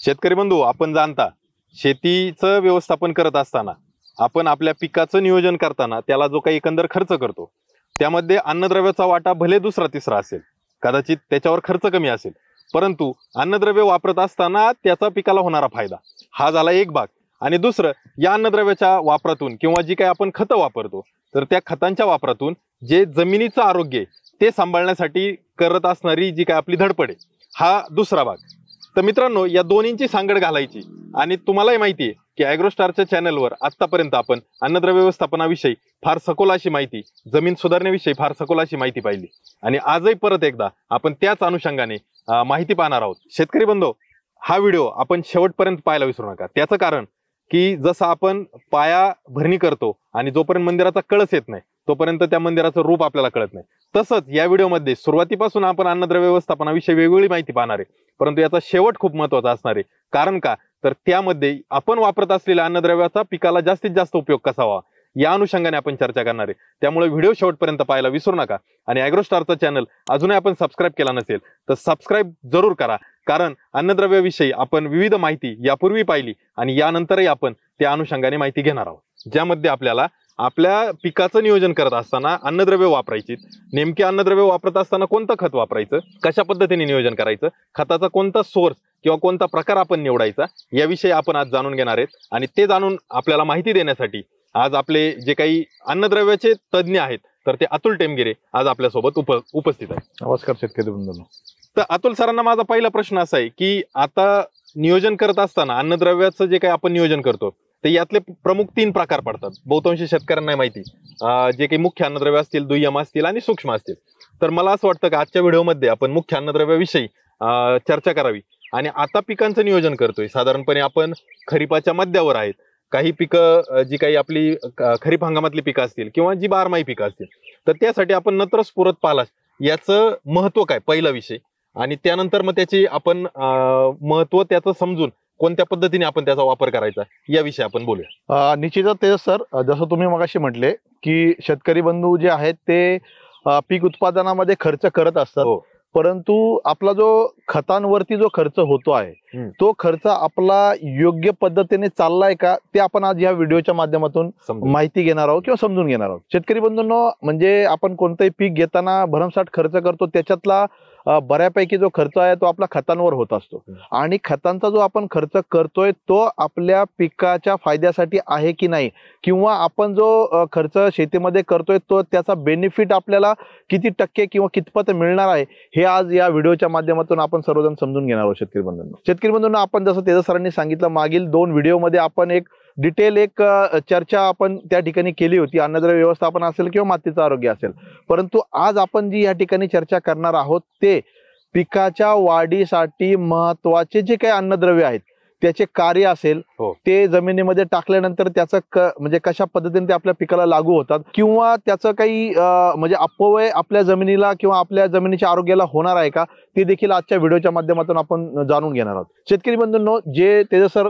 शेतकरी बंधू, आपण जाणता शेतीचं व्यवस्थापन करत असताना आपण आपल्या पिकाचं नियोजन करताना त्याला जो काही एकंदर खर्च करतो त्यामध्ये अन्नद्रव्याचा वाटा भले दुसरा तिसरा असेल, कदाचित त्याच्यावर खर्च कमी असेल, परंतु अन्नद्रव्य वापरत असताना त्याचा पिकाला होणारा फायदा हा झाला एक भाग. आणि दुसरं, या अन्नद्रव्याच्या वापरातून किंवा जी काही आपण खतं वापरतो तर त्या खतांच्या वापरातून जे जमिनीचं आरोग्य आहे ते सांभाळण्यासाठी करत असणारी जी काही आपली धडपड आहे हा दुसरा भाग. तर मित्रांनो, या दोन्हींची सांगड घालायची. आणि तुम्हालाही माहिती आहे की ॲग्रोस्टारच्या चॅनलवर आतापर्यंत आपण अन्नद्रव्य व्यवस्थापनाविषयी फार सखोल अशी माहिती, जमीन सुधारण्याविषयी फार सखोल अशी माहिती पाहिली आणि आजही परत एकदा आपण त्याच अनुषंगाने माहिती पाहणार आहोत. शेतकरी बंधू, हा व्हिडिओ आपण शेवटपर्यंत पाहायला विसरू नका. त्याचं कारण की जसं आपण पाया भरणी करतो आणि जोपर्यंत मंदिराचा कळस येत नाही तोपर्यंत त्या मंदिराचं रूप आपल्याला कळत नाही, तसंच या व्हिडिओमध्ये सुरुवातीपासून आपण अन्नद्रव्य व्यवस्थापनाविषयी वेगवेगळी माहिती पाहणार आहे, परंतु याचा शेवट खूप महत्त्वाचा असणार आहे. कारण का, तर त्यामध्ये आपण वापरत असलेल्या अन्नद्रव्याचा पिकाला जास्तीत जास्त उपयोग कसा व्हावा या अनुषंगाने आपण चर्चा करणार आहे. त्यामुळे व्हिडिओ शेवटपर्यंत पाहायला विसरू नका. आणि ॲग्रोस्टारचा चॅनल अजूनही आपण सबस्क्राईब केला नसेल तर सबस्क्राईब जरूर करा, कारण अन्नद्रव्याविषयी आपण विविध माहिती यापूर्वी पाहिली आणि यानंतरही आपण त्या अनुषंगाने माहिती घेणार आहोत, ज्यामध्ये आपल्याला आपल्या पिकाचं नियोजन करत असताना अन्नद्रव्य वापरायची, नेमके अन्नद्रव्य वापरत असताना कोणतं खत वापरायचं, कशा पद्धतीने नियोजन करायचं, खताचा कोणता सोर्स किंवा कोणता प्रकार आपण निवडायचा याविषयी आपण आज जाणून घेणार आहेत. आणि ते जाणून आपल्याला माहिती देण्यासाठी आज आपले जे काही अन्नद्रव्याचे तज्ज्ञ आहेत तर ते अतुल टेमगिरे आज आपल्यासोबत उपस्थित आहेत. नमस्कार शेतकरी बंधूंनो. तर अतुल सरांना माझा पहिला प्रश्न असा आहे की आता नियोजन करत असताना अन्नद्रव्याचं जे काही आपण नियोजन करतो तर यातले प्रमुख 3 प्रकार पडतात. बहुतांश शेतकऱ्यांना माहिती, जे काही मुख्य अन्नद्रव्य असतील, दुय्यम असतील आणि सूक्ष्म असतील. तर मला असं वाटतं की आजच्या व्हिडिओमध्ये आपण मुख्य अन्नद्रव्याविषयी चर्चा करावी. आणि आता पिकांचं नियोजन करतोय, साधारणपणे आपण खरीपाच्या मध्यावर आहेत. काही पिकं जी काही आपली खरीप हंगामातली पिकं असतील किंवा जी बारमाही पिकं असतील तर त्यासाठी आपण नत्र स्फुरद पालाश याचं महत्व काय, पहिला विषय. आणि त्यानंतर मग त्याची आपण महत्व त्याचं समजून कोणत्या पद्धतीने आपण त्याचा वापर करायचा याविषयी आपण बोलूया. निश्चितच ते सर, जसं तुम्ही मगाशी म्हटले की शेतकरी बंधू जे आहेत ते पीक उत्पादनामध्ये खर्च करत असतात, परंतु आपला जो खतांवरती जो खर्च होतो आहे तो खर्च आपला योग्य पद्धतीने चाललाय का ते आपण आज या व्हिडिओच्या माध्यमातून माहिती घेणार आहोत किंवा समजून घेणार आहोत. शेतकरी बंधूंनो, म्हणजे आपण कोणतंही पीक घेताना भरमसाठ खर्च करतो, त्याच्यातला बऱ्यापैकी जो खर्च आहे तो आपला खतांवर होत असतो. आणि खतांचा जो आपण खर्च करतोय तो आपल्या पिकाच्या फायद्यासाठी आहे की नाही, किंवा आपण जो खर्च शेतीमध्ये करतोय तो त्याचा बेनिफिट आपल्याला किती टक्के किंवा कितपत मिळणार आहे हे आज या व्हिडिओच्या माध्यमातून आपण सर्वजण समजून घेणार आहोत. शेतकरी बंधूंनो, आपण जसं तेजस सरांनी सांगितलं, मागील 2 व्हिडिओमध्ये आपण एक डिटेल चर्चा आपण त्या ठिकाणी केली होती, अन्नद्रव्य व्यवस्थापन असेल किंवा मातीचं आरोग्य असेल. परंतु आज आपण जी या ठिकाणी चर्चा करणार आहोत ते पिकाच्या वाढीसाठी महत्वाचे जे काही अन्नद्रव्य आहेत त्याचे कार्य असेल, ते जमिनीमध्ये टाकल्यानंतर त्याचं म्हणजे कशा पद्धतीने ते आपल्या पिकाला लागू होतात, किंवा त्याचं काही म्हणजे अपव्यय आपल्या जमिनीला किंवा आपल्या जमिनीच्या आरोग्याला होणार आहे का, ते देखील आजच्या व्हिडिओच्या माध्यमातून आपण जाणून घेणार आहोत. शेतकरी बंधूंनो, जे तेजस सर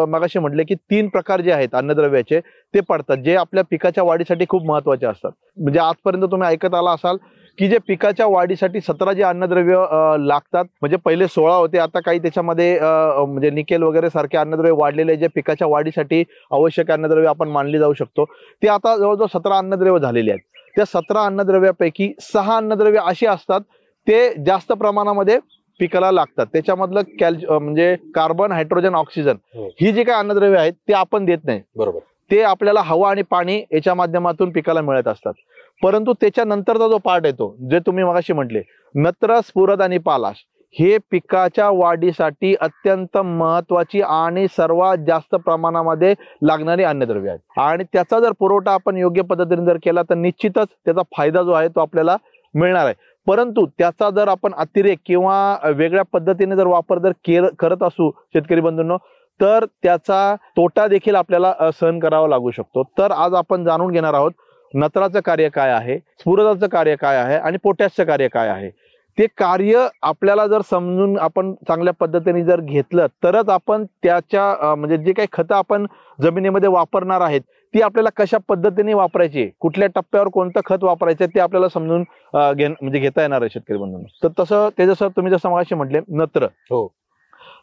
मगाशी म्हटले की 3 प्रकार जे आहेत अन्नद्रव्याचे ते पडतात, जे आपल्या पिकाच्या वाढीसाठी खूप महत्वाचे असतात. म्हणजे आजपर्यंत तुम्ही ऐकत आला असाल की जे पिकाच्या वाढीसाठी 17 जे अन्नद्रव्य लागतात, म्हणजे पहिले 16 होते, आता काही त्याच्यामध्ये म्हणजे निकेल वगैरे सारखे अन्नद्रव्य वाढलेले जे पिकाच्या वाढीसाठी आवश्यक अन्नद्रव्य आपण मानली जाऊ शकतो, ते आता जवळजवळ 17 अन्नद्रव्य झालेले आहेत. त्या 17 अन्नद्रव्यापैकी 6 अन्नद्रव्य अशी असतात ते जास्त प्रमाणामध्ये पिकाला लागतात. त्याच्यामधलं म्हणजे कार्बन, हायड्रोजन, ऑक्सिजन ही जी काही अन्नद्रव्य आहेत ते आपण देत नाही. बरोबर, ते आपल्याला हवा आणि पाणी याच्या माध्यमातून पिकाला मिळत असतात. परंतु त्याच्यानंतरचा जो पार्ट येतो, जे तुम्ही मगाशी म्हटले, नत्र, स्फुरद आणि पालाश, हे पिकाच्या वाढीसाठी अत्यंत महत्वाची आणि सर्वात जास्त प्रमाणामध्ये लागणारी अन्नद्रव्य आहेत. आणि त्याचा जर पुरवठा आपण योग्य पद्धतीने जर केला तर निश्चितच त्याचा फायदा जो आहे तो आपल्याला मिळणार आहे. परंतु त्याचा जर आपण अतिरेक किंवा वेगळ्या पद्धतीने जर वापर जर करत असू शेतकरी बंधूंनो, तर त्याचा तोटा देखील आपल्याला सहन करावा लागू शकतो. तर आज आपण जाणून घेणार आहोत नत्राचं कार्य काय आहे, स्फुरदाचं कार्य काय आहे आणि पोटॅशचं कार्य काय आहे. ते कार्य आपल्याला जर समजून आपण चांगल्या पद्धतीने जर घेतलं तरच आपण त्याच्या म्हणजे जे काही खतं आपण जमिनीमध्ये वापरणार आहेत ती आपल्याला कशा पद्धतीने वापरायची, कुठल्या टप्प्यावर कोणतं खत वापरायचं ते आपल्याला समजून म्हणजे घेता येणार आहे शेतकरी बंधूंनो. तर तसं ते जसं तुम्ही जसं मगाशी म्हटले नत्र,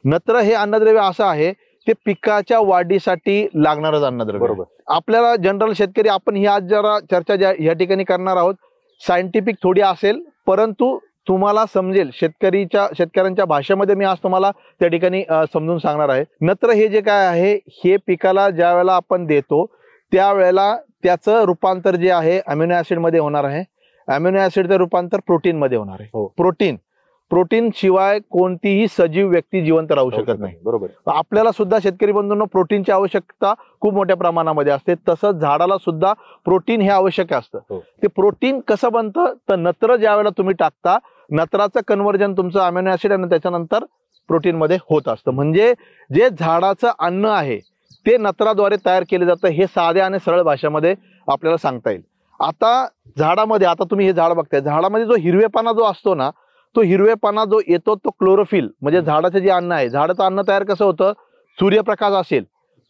नत्र हे अन्नद्रव्य असं आहे ते पिकाच्या वाढीसाठी लागणारच अन्नद्रव्य. बरोबर. आपल्याला जनरल शेतकरी आपण ही आज जरा चर्चा या ठिकाणी करणार आहोत, सायंटिफिक थोडी असेल, परंतु तुम्हाला समजेल शेतकऱ्यांच्या भाषेमध्ये मी आज तुम्हाला त्या ठिकाणी समजून सांगणार आहे. नत्र हे जे काय आहे हे पिकाला ज्या वेळेला आपण देतो त्यावेळेला त्याचं रूपांतर जे आहे अमिनो ऍसिड मध्ये होणार आहे. अमिनो ऍसिडचं रूपांतर प्रोटीन मध्ये होणार आहे. प्रोटीन शिवाय कोणतीही सजीव व्यक्ती जिवंत राहू शकत नाही. बरोबर. आपल्याला सुद्धा शेतकरी बंधूंनो प्रोटीनची आवश्यकता खूप मोठ्या प्रमाणामध्ये असते. तसंच झाडाला सुद्धा प्रोटीन हे आवश्यक असतं. ते प्रोटीन कसं बनतं तर नत्र ज्या वेळेला तुम्ही टाकता नत्राचं कन्व्हर्जन तुमचं अमिनो ऍसिड आणि त्याच्यानंतर प्रोटीन मध्ये होत असतं. म्हणजे जे झाडाचं अन्न आहे ते नत्राद्वारे तयार केले जातं. हे साध्या आणि सरळ भाषेमध्ये आपल्याला सांगता येईल. आता झाडामध्ये आता तुम्ही हे झाड बघताय, झाडामध्ये जो हिरवेपणा जो असतो ना तो हिरवेपणा जो येतो तो क्लोरोफिल म्हणजे झाडाचं जे अन्न आहे. झाडाचं अन्न तयार कसं होतं, सूर्यप्रकाश असेल,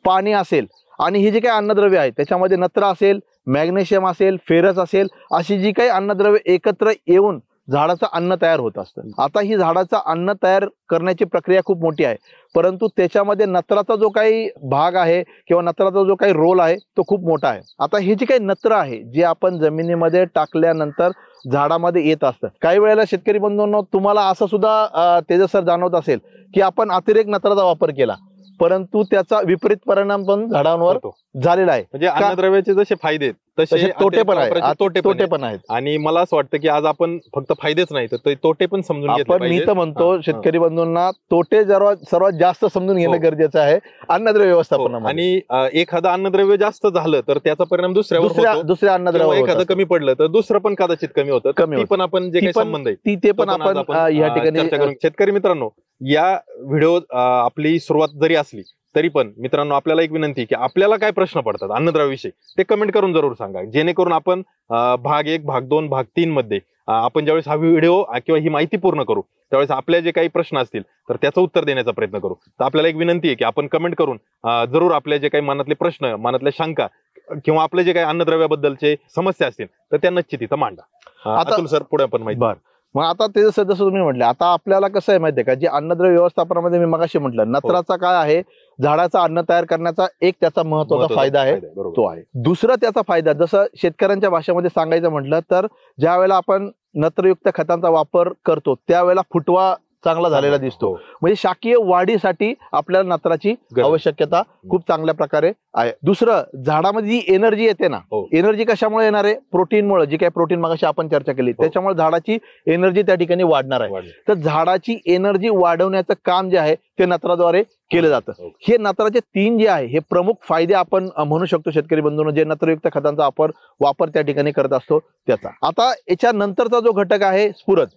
पाणी असेल आणि ही जी काही अन्नद्रव्य आहे त्याच्यामध्ये नत्र असेल, मॅग्नेशियम असेल, फेरस असेल, अशी जी काही अन्नद्रव्य एकत्र येऊन झाडाचं अन्न तयार होत असतं. आता ही झाडाचं अन्न तयार करण्याची प्रक्रिया खूप मोठी आहे, परंतु त्याच्यामध्ये नत्राचा जो काही भाग आहे किंवा नत्राचा जो काही रोल आहे तो खूप मोठा आहे. आता हे जे काही नत्र आहे जे आपण जमिनीमध्ये टाकल्यानंतर झाडामध्ये येत असतं. काही वेळेला शेतकरी बंधूंनो तुम्हाला असं सुद्धा तेजस सर जाणवत असेल की आपण अतिरेक नत्राचा वापर केला, परंतु त्याचा विपरीत परिणाम पण झाडांवर झालेला आहे. म्हणजे अन्नद्रव्याचे जसे फायदे तसे तोटे पण आहेत. आणि मला असं वाटतं की आज आपण फक्त फायदेच नाही तर तोटे पण समजून घेतले पाहिजे. मी तर म्हणतो शेतकरी बंधूंना तोटे सर्वात जास्त समजून घेणं गरजेचं आहे अन्नद्रव्य व्यवस्थापनामध्ये. आणि एखादं अन्नद्रव्य जास्त झालं तर त्याचा परिणाम दुसऱ्या अन्नद्रव्य एखादं कमी पडलं तर दुसरं पण कदाचित कमी होतं. ती पण आपण जे काही संबंध आहे ते पण आपण या ठिकाणी शेतकरी मित्रांनो या व्हिडिओ आपली सुरुवात जरी असली तरी पण मित्रांनो आपल्याला एक विनंती की आपल्याला काय प्रश्न पडतात अन्नद्रव्याविषयी ते कमेंट करून जरूर सांगा, जेणेकरून आपण भाग 1, भाग 2, भाग 3 मध्ये आपण ज्यावेळेस हा व्हिडिओ किंवा ही माहिती पूर्ण करू त्यावेळेस आपले जे काही प्रश्न असतील तर त्याचं उत्तर देण्याचा प्रयत्न करू. तर आपल्याला एक विनंती आहे की आपण कमेंट करून जरूर आपले जे काही मनातले प्रश्न, मनातल्या शंका किंवा आपले जे काही अन्नद्रव्याबद्दलचे समस्या असतील तर त्या नक्की तिथं मांडा. आता सर पुढे आपण माहिती. मग आता ते जसं तुम्ही म्हटले, आता आपल्याला कसं आहे माहितीये का, जे अन्नद्रव्य व्यवस्थापनामध्ये मी मगाशी म्हटलं नत्राचा काय आहे, झाडाचं अन्न तयार करण्याचा एक त्याचा महत्वाचा फायदा आहे तो आहे. दुसरा त्याचा फायदा जसं शेतकऱ्यांच्या भाषेमध्ये सांगायचं म्हटलं तर ज्या वेळेला आपण नत्रयुक्त खतांचा वापर करतो त्यावेळेला फुटवा चांगला झालेला दिसतो. म्हणजे शाकीय वाढीसाठी आपल्याला नत्राची आवश्यकता खूप चांगल्या प्रकारे आहे. दुसरं झाडामध्ये जी एनर्जी येते ना, एनर्जी कशामुळे येणार आहे, प्रोटीनमुळे. जी काही प्रोटीन मगाशी आपण चर्चा केली त्याच्यामुळे झाडाची एनर्जी त्या ठिकाणी वाढणार आहे. तर झाडाची एनर्जी वाढवण्याचं काम जे आहे ते नत्राद्वारे केलं जातं. हे नत्राचे 3 जे आहे हे प्रमुख फायदे आपण म्हणू शकतो शेतकरी बंधूंनो, जे नत्रयुक्त खतांचा वापर त्या ठिकाणी करत असतो त्याचा. आता याच्या नंतरचा जो घटक आहे स्फुरद.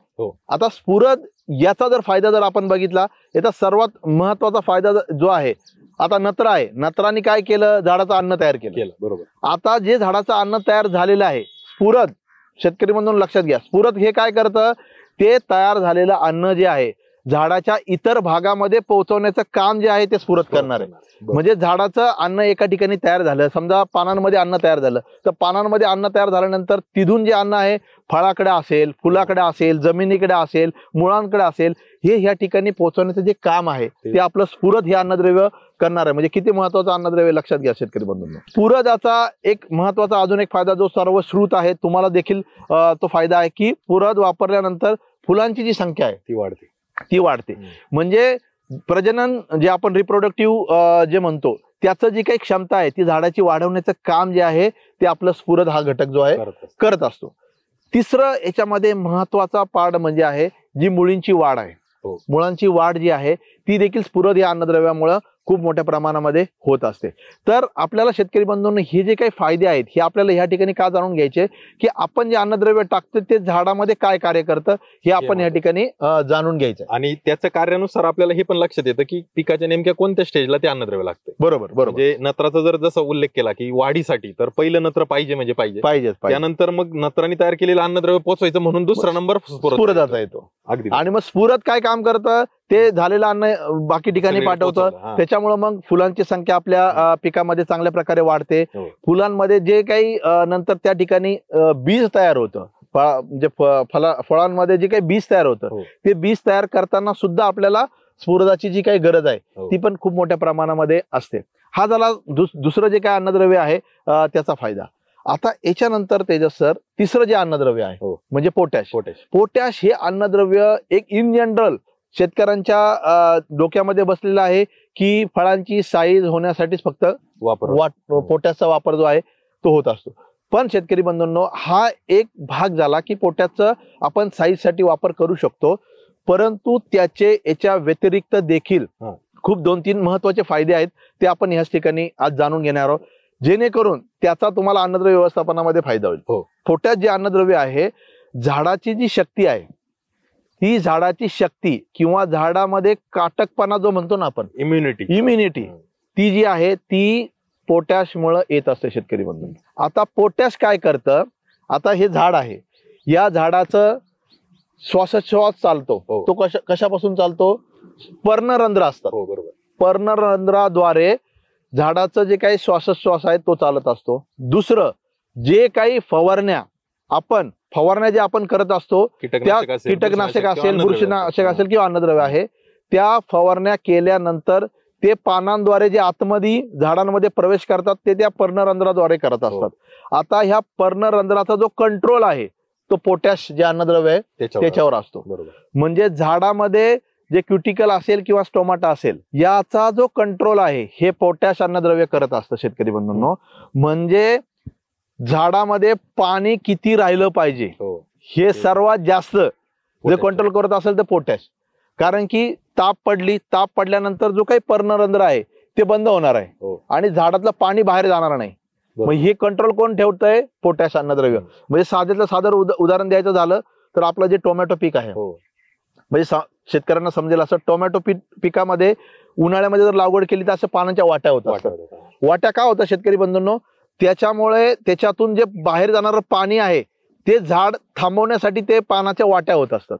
आता स्फुरद याचा जर फायदा जर आपण बघितला, याचा सर्वात महत्वाचा फायदा जो आहे, आता नत्र आहे, नत्राने काय केलं, झाडाचं अन्न तयार केलं. बरोबर. आता जे झाडाचं अन्न तयार झालेलं आहे स्फुरद, शेतकरी बंधूंनो लक्षात घ्या, स्फुरद हे काय करतं, ते तयार झालेलं अन्न जे आहे झाडाच्या इतर भागामध्ये पोहोचवण्याचं काम जे आहे ते स्फुरद करणार आहे. म्हणजे झाडाचं अन्न एका ठिकाणी तयार झालं, समजा पानांमध्ये अन्न तयार झालं, तर पानांमध्ये अन्न तयार झाल्यानंतर तिथून जे अन्न आहे फळाकडे असेल, फुलाकडे असेल, जमिनीकडे असेल, मुळांकडे असेल, हे ह्या ठिकाणी पोहोचवण्याचं जे काम आहे ते आपलं स्फुरद हे अन्नद्रव्य करणार आहे. म्हणजे किती महत्वाचं अन्नद्रव्य लक्षात घ्या शेतकरी बंधूंनो. स्फुरदाचा एक महत्वाचा अजून एक फायदा जो सर्वश्रुत आहे, तुम्हाला देखील तो फायदा आहे की स्फुरद वापरल्यानंतर फुलांची जी संख्या आहे ती वाढते. म्हणजे प्रजनन जे आपण रिप्रोडक्टिव्ह जे म्हणतो त्याचं जी काही क्षमता आहे ती झाडाची वाढवण्याचं काम जे आहे ते आपलं स्फुरद हा घटक जो आहे करत असतो. तिसरं याच्यामध्ये महत्वाचा पार्ट म्हणजे आहे जी मुळींची वाढ आहे. मुळांची वाढ जी आहे ती देखील स्फुरद या अन्नद्रव्यामुळे खूप मोठ्या प्रमाणामध्ये होत असते. तर आपल्याला शेतकरी बंधूंनो हे जे काही फायदे आहेत हे आपल्याला ह्या ठिकाणी का जाणून घ्यायचे की आपण जे अन्नद्रव्य टाकतो ते झाडामध्ये काय कार्य करतं हे आपण या ठिकाणी जाणून घ्यायचं. आणि त्याच्या कार्यानुसार आपल्याला हे पण लक्षात येतं की पिकाच्या नेमक्या कोणत्या स्टेजला ते अन्नद्रव्य लागतं. बरोबर. म्हणजे नत्राचा जर जसा उल्लेख केला की वाढीसाठी तर पहिलं नत्र पाहिजे म्हणजे पाहिजे, त्यानंतर मग नत्राने तयार केलेलं अन्नद्रव्य पोचवायचं म्हणून दुसरा नंबर स्फुरदाचा येतो. अगदी. आणि मग स्फुरद काय काम करतं, ते झालेलं अन्न बाकी ठिकाणी पाठवतं. त्याच्यामुळे मग फुलांची संख्या आपल्या पिकामध्ये चांगल्या प्रकारे वाढते. फुलांमध्ये जे काही नंतर त्या ठिकाणी बीज तयार होतं म्हणजे फळांमध्ये जे काही बीज तयार होतं ते बीज तयार करताना सुद्धा आपल्याला स्फुरदाची जी काही गरज आहे ती पण खूप मोठ्या प्रमाणामध्ये असते. हा झाला दुसरं जे काही अन्नद्रव्य आहे त्याचा फायदा. आता याच्यानंतर तेजस सर तिसरं जे अन्नद्रव्य आहे म्हणजे पोटॅश. पोटॅश हे अन्नद्रव्य एक इन जनरल शेतकऱ्यांच्या डोक्यामध्ये बसलेलं आहे की फळांची साईज होण्यासाठीच फक्त पोटॅशचा वापर जो आहे तो होत असतो. पण शेतकरी बंधूंनो, हा एक भाग झाला की पोटॅशचा आपण साईजसाठी वापर करू शकतो, परंतु त्याचे याच्या व्यतिरिक्त देखील खूप 2-3 महत्वाचे फायदे आहेत. ते आपण ह्याच ठिकाणी आज जाणून घेणार आहोत, जेणेकरून त्याचा तुम्हाला अन्नद्रव्य व्यवस्थापनामध्ये फायदा होईल. पोटॅश जे अन्नद्रव्य आहे, झाडाची जी शक्ती आहे ती झाडाची शक्ती किंवा झाडामध्ये काटकपणा जो म्हणतो ना आपण इम्युनिटी ती जी आहे ती पोटॅश मुळे येत असते शेतकरी बंधूंनो. आता पोटॅश काय करतं, आता हे झाड आहे, या झाडाचं श्वासोच्छ्वास चालतो तो कशापासून चालतो, पर्णरंध्र असतात. पर्णरंध्राद्वारे झाडाचं जे काही श्वासोच्छ्वास आहे तो चालत असतो. दुसरं जे काही फवारण्या जे आपण करत असतो त्या कीटकनाशक असेल, बुरशीनाशक असेल किंवा अन्नद्रव्य आहे, त्या फवारण्या केल्यानंतर ते पानांद्वारे जे आतमध्ये झाडांमध्ये प्रवेश करतात ते त्या पर्णरंध्राद्वारे करत असतात. आता ह्या पर्णरंध्राचा जो कंट्रोल आहे तो पोटॅश जे अन्नद्रव्य आहे त्याच्यावर असतो. म्हणजे झाडामध्ये जे क्युटिकल असेल किंवा स्टोमाटा असेल याचा जो कंट्रोल आहे हे पोटॅश अन्नद्रव्य करत असतं शेतकरी बंधूंनो. म्हणजे झाडामध्ये पाणी किती राहिलं पाहिजे हे सर्वात जास्त जे कंट्रोल करत असेल तर पोटॅश. कारण की ताप पडल्यानंतर जो काही पर्णरंध्र आहे ते बंद होणार आहे आणि झाडातलं पाणी बाहेर जाणार नाही. मग हे कंट्रोल कोण ठेवतंय, पोटॅश अन्नद्रव्य. म्हणजे साधेतलं साधं उदाहरण द्यायचं झालं तर आपलं जे टोमॅटो पीक आहे, म्हणजे शेतकऱ्यांना समजेल असं, टोमॅटो पिकामध्ये उन्हाळ्यामध्ये जर लागवड केली तर असं पाण्याच्या वाट्या होतात. वाट्या का होतात शेतकरी बंधूंनो, त्याच्यामुळे त्याच्यातून जे बाहेर जाणारं पाणी आहे ते झाड थांबवण्यासाठी ते पाण्याच्या वाट्या होत असतात.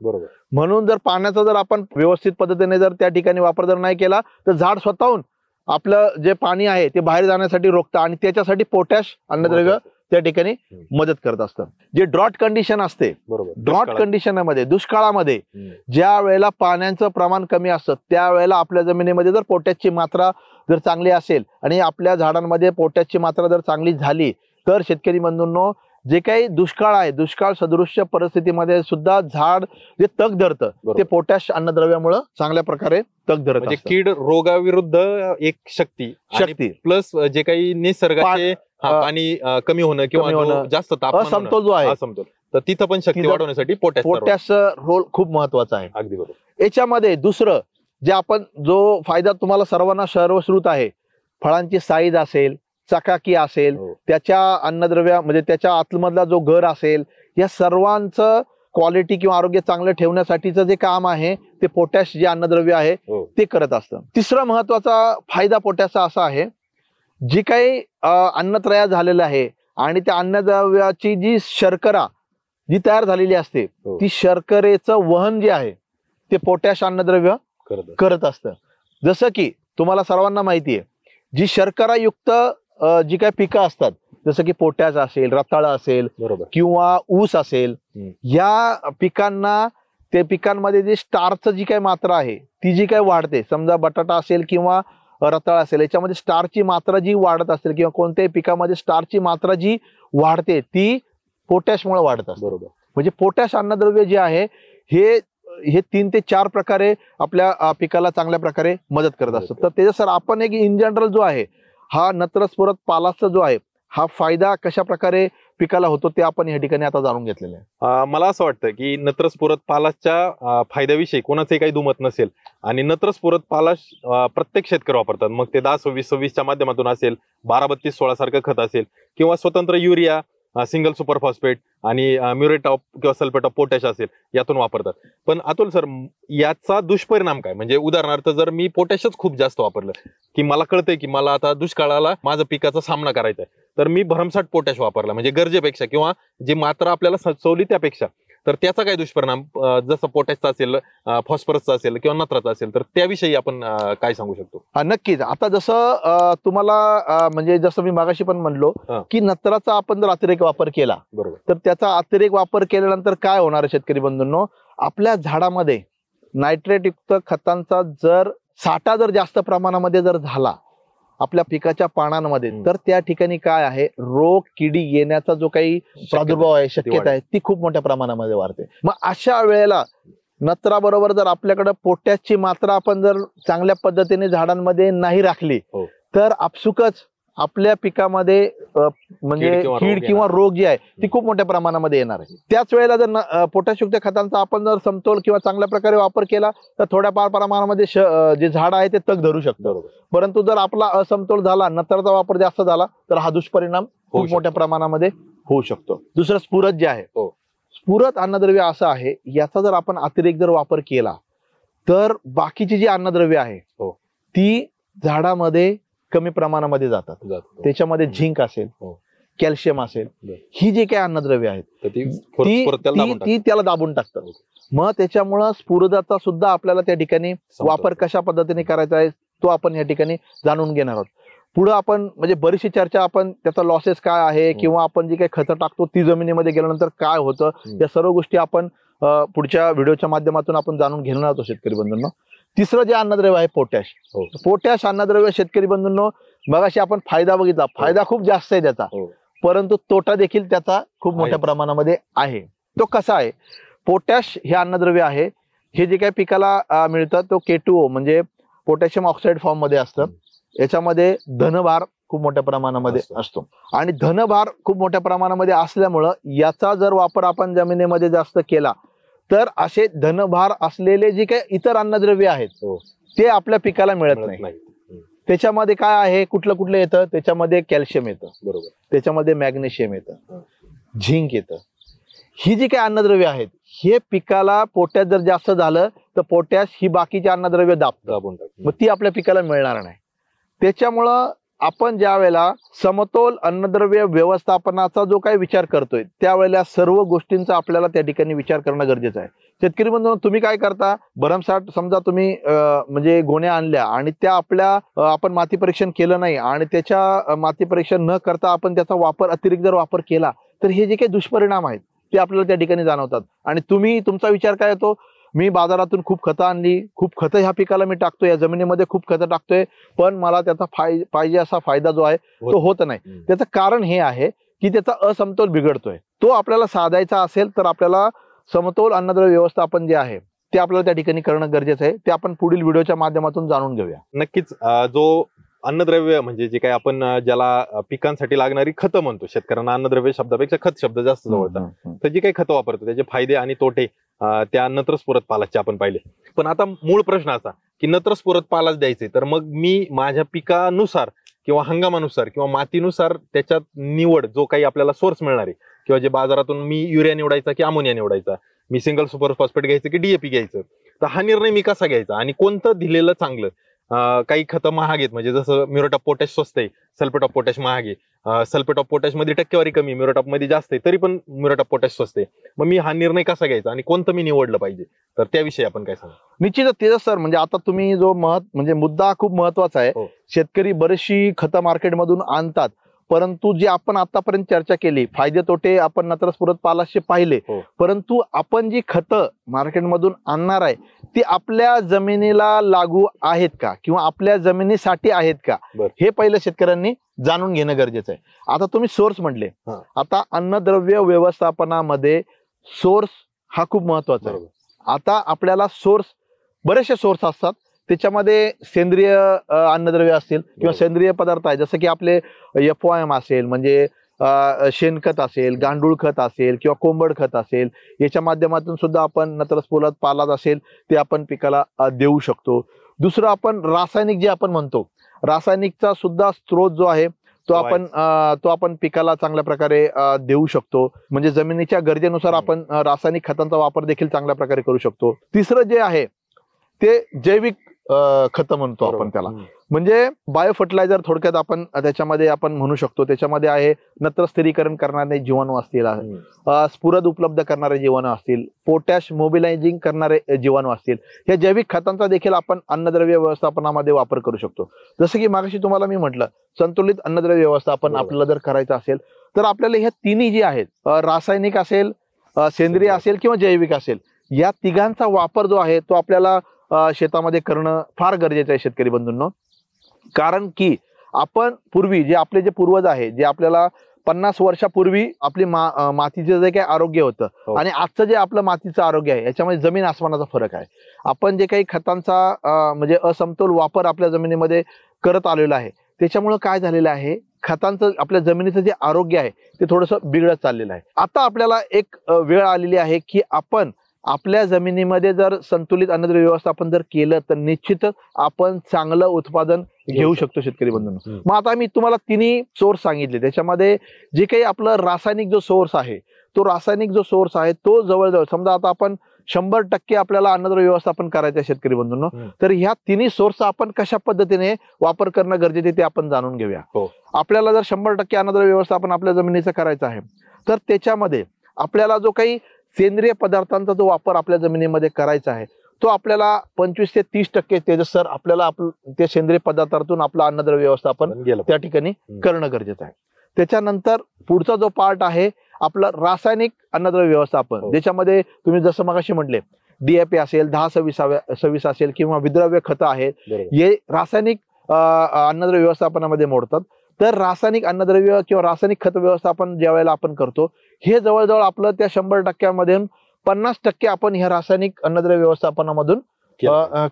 म्हणून जर पाण्याचा जर आपण व्यवस्थित पद्धतीने जर त्या ठिकाणी वापर जर नाही केला तर झाड स्वतःहून आपलं जे पाणी आहे ते बाहेर जाण्यासाठी रोखतं आणि त्याच्यासाठी पोटॅश अन्नद्रव्य त्या ठिकाणी मदत करत असतं. जे ड्रॉट कंडिशन असते, ड्रॉट कंडिशनमध्ये दुष्काळामध्ये ज्या वेळेला पाण्याचं प्रमाण कमी असतं त्यावेळेला आपल्या जमिनीमध्ये जर पोटॅशची मात्रा जर चांगली असेल आणि आपल्या झाडांमध्ये पोटॅशची मात्रा जर चांगली झाली तर शेतकरी बंधूंनो, जे काही दुष्काळ आहे, दुष्काळ सदृश्य परिस्थितीमध्ये सुद्धा झाड जे तग धरतं ते पोटॅश अन्नद्रव्यामुळे चांगल्या प्रकारे तग धरत. म्हणजे कीड रोगाविरुद्ध एक शक्ती प्लस जे काही निसर्गाचे पाणी कमी होणं किंवा जास्त असमतोल जो आहे तर तिथं पण शक्ती वाढवण्यासाठी पोटॅश रोल खूप महत्वाचा आहे. अगदी बरोबर. याच्यामध्ये दुसरं जे आपण जो फायदा तुम्हाला सर्वांना सर्वश्रुत आहे, फळांची साईज असेल, चकाकी असेल, त्याच्या अन्नद्रव्य म्हणजे त्याच्या आतमधला जो गर असेल, या सर्वांचं क्वालिटी किंवा आरोग्य चांगलं ठेवण्यासाठीचं जे काम आहे ते पोटॅश जे अन्नद्रव्य आहे ते करत असतं. तिसरा महत्वाचा फायदा पोटॅशचा असा आहे, जी काही अन्न तयार झालेलं आहे आणि त्या अन्नद्रव्याची जी शर्करा जी तयार झालेली असते ती शर्करेचं वहन जे आहे ते पोटॅश अन्नद्रव्य करत असतं. जसं की तुम्हाला सर्वांना माहिती आहे, जी शर्करायुक्त जी काही पिकं असतात जसं की पोटॅश असेल, रताळं असेल किंवा ऊस असेल, या पिकांना ते पिकांमध्ये जे स्टार्च जी काही मात्रा आहे ती जी काही वाढते, समजा बटाटा असेल किंवा रताळा असेल, याच्यामध्ये स्टारची मात्रा जी वाढत असेल किंवा कोणत्याही पिकामध्ये स्टारची मात्रा जी वाढते ती पोटॅशमुळे वाढत असते. म्हणजे पोटॅश अन्नद्रव्य जे आहे हे 3 ते 4 प्रकारे आपल्या पिकाला चांगल्या प्रकारे मदत करत असतं. तर त्याच्या सर आपण एक इन जनरल जो आहे हा नत्रस्फुरद पालासचा जो आहे हा फायदा कशा प्रकारे पिकाला होतो ते आपण या ठिकाणी आता जाणून घेतलेलं आहे. मला असं वाटतं की नत्रस्फुरद पालासच्या फायद्याविषयी कोणाचंही काही दुमत नसेल आणि नत्रस्फुरद पालाश प्रत्येक शेतकरी वापरतात. मग ते 10-26-26च्या माध्यमातून असेल, 12-32-16 सारखं खत असेल किंवा स्वतंत्र युरिया, सिंगल सुपर फॉस्फेट आणि म्युरेट ऑफ किंवा सल्फेट ऑफ पोटॅश असेल यातून वापरतात. पण अतुल सर, याचा दुष्परिणाम काय? म्हणजे उदाहरणार्थ जर मी पोटॅशच खूप जास्त वापरलं की मला कळतंय की मला आता दुष्काळाला माझा पिकाचा सामना करायचा आहे, तर मी भरमसाठ पोटॅश वापरला म्हणजे गरजेपेक्षा किंवा जी मात्रा आपल्याला सुचवली त्यापेक्षा, तर त्याचा काय दुष्परिणाम जसं पोटॅशचा असेल, फॉस्फरसचा असेल किंवा नत्राचा असेल, तर त्याविषयी आपण काय सांगू शकतो? नक्कीच. आता जसं तुम्हाला म्हणजे जसं मी मागाशी पण म्हणलो की नत्राचा आपण जर अतिरेक वापर केला, बरोबर, तर त्याचा अतिरेक वापर केल्यानंतर काय होणार आहे शेतकरी बंधूंनो, आपल्या झाडामध्ये नायट्रेट युक्त खतांचा जर साठा जर जास्त प्रमाणामध्ये जर झाला आपल्या पिकाच्या पानांमध्ये, तर त्या ठिकाणी काय आहे, रोग किडी येण्याचा जो काही प्रादुर्भाव आहे, शक्यता आहे, ती खूप मोठ्या प्रमाणामध्ये वाढते. मग अशा वेळेला नत्राबरोबर जर आपल्याकडे पोटॅशची मात्रा आपण जर चांगल्या पद्धतीने झाडांमध्ये नाही राखली, तर आपसुकच आपल्या पिकामध्ये म्हणजे कीड किंवा रोग जे आहे ती खूप मोठ्या प्रमाणामध्ये येणार आहे. त्याच वेळेला जर पोटॅशयुक्त खतांचा आपण जर समतोल किंवा चांगल्या प्रकारे वापर केला, तर थोड्या फार प्रमाणामध्ये जे झाड आहे ते तग धरू शकतं. परंतु जर आपला असमतोल झाला, नत्राचा वापर जास्त झाला, तर हा दुष्परिणाम खूप मोठ्या प्रमाणामध्ये होऊ शकतो. दुसरं स्फुरद जे आहे, स्फुरद अन्नद्रव्य असं आहे, याचा जर आपण अतिरेक जर वापर केला, तर बाकीची जी अन्नद्रव्य आहे ती झाडामध्ये कमी प्रमाणामध्ये जातात. त्याच्यामध्ये झिंक असेल, कॅल्शियम असेल, ही जी काही अन्नद्रव्य आहेत ती त्याला दाबून टाकतात. मग त्याच्यामुळं स्फुरदाचा सुद्धा आपल्याला त्या ठिकाणी वापर कशा पद्धतीने करायचा आहे तो आपण या ठिकाणी जाणून घेणार आहोत. पुढे आपण म्हणजे बरीचशी चर्चा आपण त्याचा लॉसेस काय आहे किंवा आपण जी काही खतं टाकतो ती जमिनीमध्ये गेल्यानंतर काय होतं, या सर्व गोष्टी आपण पुढच्या व्हिडिओच्या माध्यमातून आपण जाणून घेणार आहोत शेतकरी बंधूंनो. तिसरं जे अन्नद्रव्य आहे पोटॅश. पोटॅश अन्नद्रव्य शेतकरी बंधूंनो, मगाशी आपण फायदा बघितला, फायदा खूप जास्त आहे त्याचा, परंतु तोटा देखील त्याचा खूप मोठ्या प्रमाणामध्ये आहे. तो कसा आहे, पोटॅश हे अन्नद्रव्य आहे, हे जे काही पिकाला मिळतं तो K2O म्हणजे पोटॅशियम ऑक्साईड फॉर्म मध्ये असतं. याच्यामध्ये धनभार खूप मोठ्या प्रमाणामध्ये असतो आणि धनभार खूप मोठ्या प्रमाणामध्ये असल्यामुळं याचा जर वापर आपण जमिनीमध्ये जास्त केला, तर असे धनभार असलेले जे काही इतर अन्नद्रव्य आहेत ते आपल्या पिकाला मिळत नाही. त्याच्यामध्ये काय आहे, कुठलं येतं, त्याच्यामध्ये कॅल्शियम येतं, बरोबर, त्याच्यामध्ये मॅग्नेशियम येतं, झिंक येतं. ही जी काही अन्नद्रव्य आहेत हे पिकाला पोटॅश जर जास्त झालं तर पोटॅश ही बाकीची अन्नद्रव्य दाबून मग ती आपल्या पिकाला मिळणार नाही. त्याच्यामुळं आपण ज्या वेळेला समतोल अन्नद्रव्य व्यवस्थापनाचा जो काही विचार करतोय त्यावेळेला सर्व गोष्टींचा आपल्याला त्या ठिकाणी विचार करणं गरजेचं आहे. शेतकरी बंधूंनो, तुम्ही काय करता, भरमसाठ समजा तुम्ही म्हणजे गोण्या आणल्या आणि त्या आपल्या आपण माती परीक्षण केलं नाही आणि त्याच्या माती परीक्षण न करता आपण त्याचा वापर अतिरिक्त जर वापर केला, तर हे जे काही दुष्परिणाम आहेत ते आपल्याला त्या ठिकाणी जाणवतात. आणि तुमचा विचार काय येतो, मी बाजारातून खूप खतं आणली, खूप खतं ह्या पिकाला मी टाकतोय, या जमिनीमध्ये खूप खतं टाकतोय, पण मला त्याचा पाहिजे असा फायदा जो आहे तो होत नाही. त्याचं कारण हे आहे की त्याचा असमतोल बिघडतोय. तो आपल्याला साधायचा असेल तर आपल्याला समतोल अन्नद्रव्य व्यवस्थापन जे आहे ते आपल्याला त्या ठिकाणी करणं गरजेचं आहे. ते आपण पुढील व्हिडिओच्या माध्यमातून जाणून घेऊया. नक्कीच. जो अन्नद्रव्य म्हणजे जे काही आपण ज्याला पिकांसाठी लागणारी खतं म्हणतो, शेतकऱ्यांना अन्नद्रव्य शब्दापेक्षा खत शब्द जास्त जवळचा, तर जे काही खतं वापरतो त्याचे फायदे आणि तोटे त्या नत्रस्फुरद पालाचे आपण पाहिले. पण आता मूळ प्रश्न असा की नत्रस्फुरद पालाच द्यायचे, तर मग मी माझ्या पिकानुसार किंवा हंगामानुसार किंवा मातीनुसार त्याच्यात निवड जो काही आपल्याला सोर्स मिळणार आहे किंवा जे बाजारातून मी युरिया निवडायचा की अमोनिया निवडायचा, मी सिंगल सुपर फॉस्फेट घ्यायचं की DAP घ्यायचं, तर हा निर्णय मी कसा घ्यायचा आणि कोणतं दिलेलं चांगलं. काही खतं महाग आहेत, म्हणजे जसं म्युरेट ऑफ पोटॅश स्वस्त आहे, सल्फेट ऑफ पोटॅश महाग आहे, सल्फेट ऑफ पोटॅश मध्ये टक्केवारी कमी, म्युरेट ऑफ मध्ये जास्त आहे, तरी पण म्युरेट ऑफ पोटॅश स्वस्त आहे. मग मी हा निर्णय कसा घ्यायचा आणि कोणतं मी निवडलं पाहिजे, तर त्याविषयी आपण काय सांगा? निश्चितच तेजस सर, म्हणजे आता तुम्ही जो म्हणजे मुद्दा खूप महत्वाचा आहे. शेतकरी बरीचशी खतं मार्केटमधून आणतात, परंतु जे आपण आतापर्यंत चर्चा केली, फायदे तोटे आपण नत्रस्फुरद पालाचे पाहिले, परंतु आपण जी खतं मार्केटमधून आणणार आहे ती आपल्या जमिनीला लागू आहेत का किंवा आपल्या जमिनीसाठी आहेत का, हे पहिलं शेतकऱ्यांनी जाणून घेणं गरजेचं आहे. आता तुम्ही सोर्स म्हटले, आता अन्नद्रव्य व्यवस्थापनामध्ये सोर्स हा खूप महत्वाचा आहे. आता आपल्याला बरेचसे सोर्स असतात, त्याच्यामध्ये सेंद्रिय अन्नद्रव्य असतील किंवा सेंद्रिय पदार्थ आहे, जसं की आपले FOM असेल म्हणजे शेणखत असेल, गांडूळ खत असेल किंवा कोंबड खत असेल, याच्या माध्यमातून सुद्धा आपण नत्रस्फुरद पालात असेल ते आपण पिकाला देऊ शकतो. दुसरं आपण रासायनिक जे आपण म्हणतो, रासायनिकचा सुद्धा स्त्रोत जो आहे तो आपण पिकाला चांगल्या प्रकारे देऊ शकतो. म्हणजे जमिनीच्या गरजेनुसार आपण रासायनिक खतांचा वापर देखील चांगल्या प्रकारे करू शकतो. तिसरं जे आहे ते जैविक खतं म्हणतो आपण त्याला. म्हणजे बायो फर्टिलायझर थोडक्यात आपण त्याच्यामध्ये आपण म्हणू शकतो. त्याच्यामध्ये आहे नत्र स्थिरीकरण करणारे जीवाणू असतील, स्फुरद उपलब्ध करणारे जीवाणू असतील, पोटॅश मोबिलायझिंग करणारे जीवाणू असतील. या जैविक खतांचा देखील आपण अन्नद्रव्य व्यवस्थापनामध्ये वापर करू शकतो. जसं की मागाशी तुम्हाला मी म्हटलं, संतुलित अन्नद्रव्य व्यवस्थापन आपल्याला जर करायचं असेल तर आपल्याला ह्या तिन्ही जे आहेत, रासायनिक असेल, सेंद्रिय असेल किंवा जैविक असेल, या तिघांचा वापर जो आहे तो आपल्याला शेतामध्ये करणं फार गरजेचं आहे शेतकरी बंधूंनो. कारण की आपण पूर्वी जे आपले जे पूर्वज आहे, जे आपल्याला 50 वर्षापूर्वी आपली मातीचं जे काही आरोग्य होतं आणि आजचं जे आपलं मातीचं आरोग्य आहे, याच्यामध्ये जमीन आसमानाचा फरक आहे. आपण जे काही खतांचा म्हणजे असमतोल वापर आपल्या जमिनीमध्ये करत आलेला आहे, त्याच्यामुळे काय झालेलं आहे, खतांचं आपल्या जमिनीचं जे आरोग्य आहे ते थोडंसं बिघडत चाललेलं आहे. आता आपल्याला एक वेळ आलेली आहे की आपण आपल्या जमिनीमध्ये जर संतुलित अन्नद्रव्य व्यवस्थापन जर केलं तर निश्चितच आपण चांगलं उत्पादन घेऊ शकतो शेतकरी बंधूंनो. मग आता मी तुम्हाला तिन्ही सोर्स सांगितले. त्याच्यामध्ये जे काही आपलं रासायनिक जो सोर्स आहे, तो रासायनिक जो सोर्स आहे तो जवळजवळ समजा आता आपण 100% आपल्याला अन्नद्रव्य व्यवस्थापन करायचं आहे शेतकरी बंधूंनो, तर ह्या तिन्ही सोर्स आपण कशा पद्धतीने वापर करणं गरजेचं आहे ते आपण जाणून घेऊया. आपल्याला जर 100% अन्नद्रव्य व्यवस्थापन आपल्या जमिनीचं करायचं आहे तर त्याच्यामध्ये आपल्याला जो काही सेंद्रिय पदार्थांचा जो वापर आपल्या जमिनीमध्ये करायचा आहे तो आपल्याला 25 ते 30% तेजस सर आपल्याला ते सेंद्रिय पदार्थातून आपलं अन्नद्रव्य व्यवस्थापन त्या ठिकाणी करणं गरजेचं आहे. त्याच्यानंतर पुढचा जो पार्ट आहे आपलं रासायनिक अन्नद्रव्य व्यवस्थापन, ज्याच्यामध्ये तुम्ही जसं मगाशी म्हटले DAP असेल, 10-26 असेल किंवा विद्रव्य खतं आहेत, हे रासायनिक अन्नद्रव्य व्यवस्थापनामध्ये मोडतात. तर रासायनिक अन्नद्रव्य किंवा रासायनिक खत व्यवस्थापन ज्या वेळेला आपण करतो, हे जवळजवळ आपलं त्या 100%मधून 50% आपण ह्या रासायनिक अन्नद्रव्य व्यवस्थापनामधून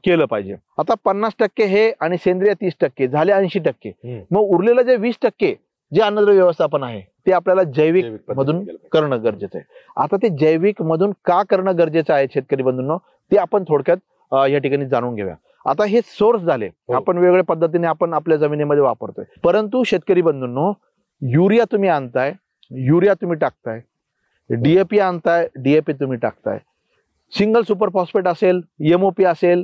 केलं पाहिजे. आता 50% हे आणि सेंद्रिय 30% झाले 80%. मग उरलेलं जे 20% जे अन्नद्रव्य व्यवस्थापन आहे ते आपल्याला जैविक मधून करणं गरजेचं आहे. आता ते जैविक मधून का करणं गरजेचं आहे शेतकरी बंधूंनो, ते आपण थोडक्यात या ठिकाणी जाणून घेऊया. आता हे सोर्स झाले, आपण वेगवेगळ्या पद्धतीने आपण आपल्या जमिनीमध्ये वापरतोय. परंतु शेतकरी बंधूंनो, युरिया तुम्ही आणताय, युरिया तुम्ही टाकताय, DAP आणताय, DAP तुम्ही टाकताय, सिंगल सुपर फॉस्फेट असेल, MOP असेल,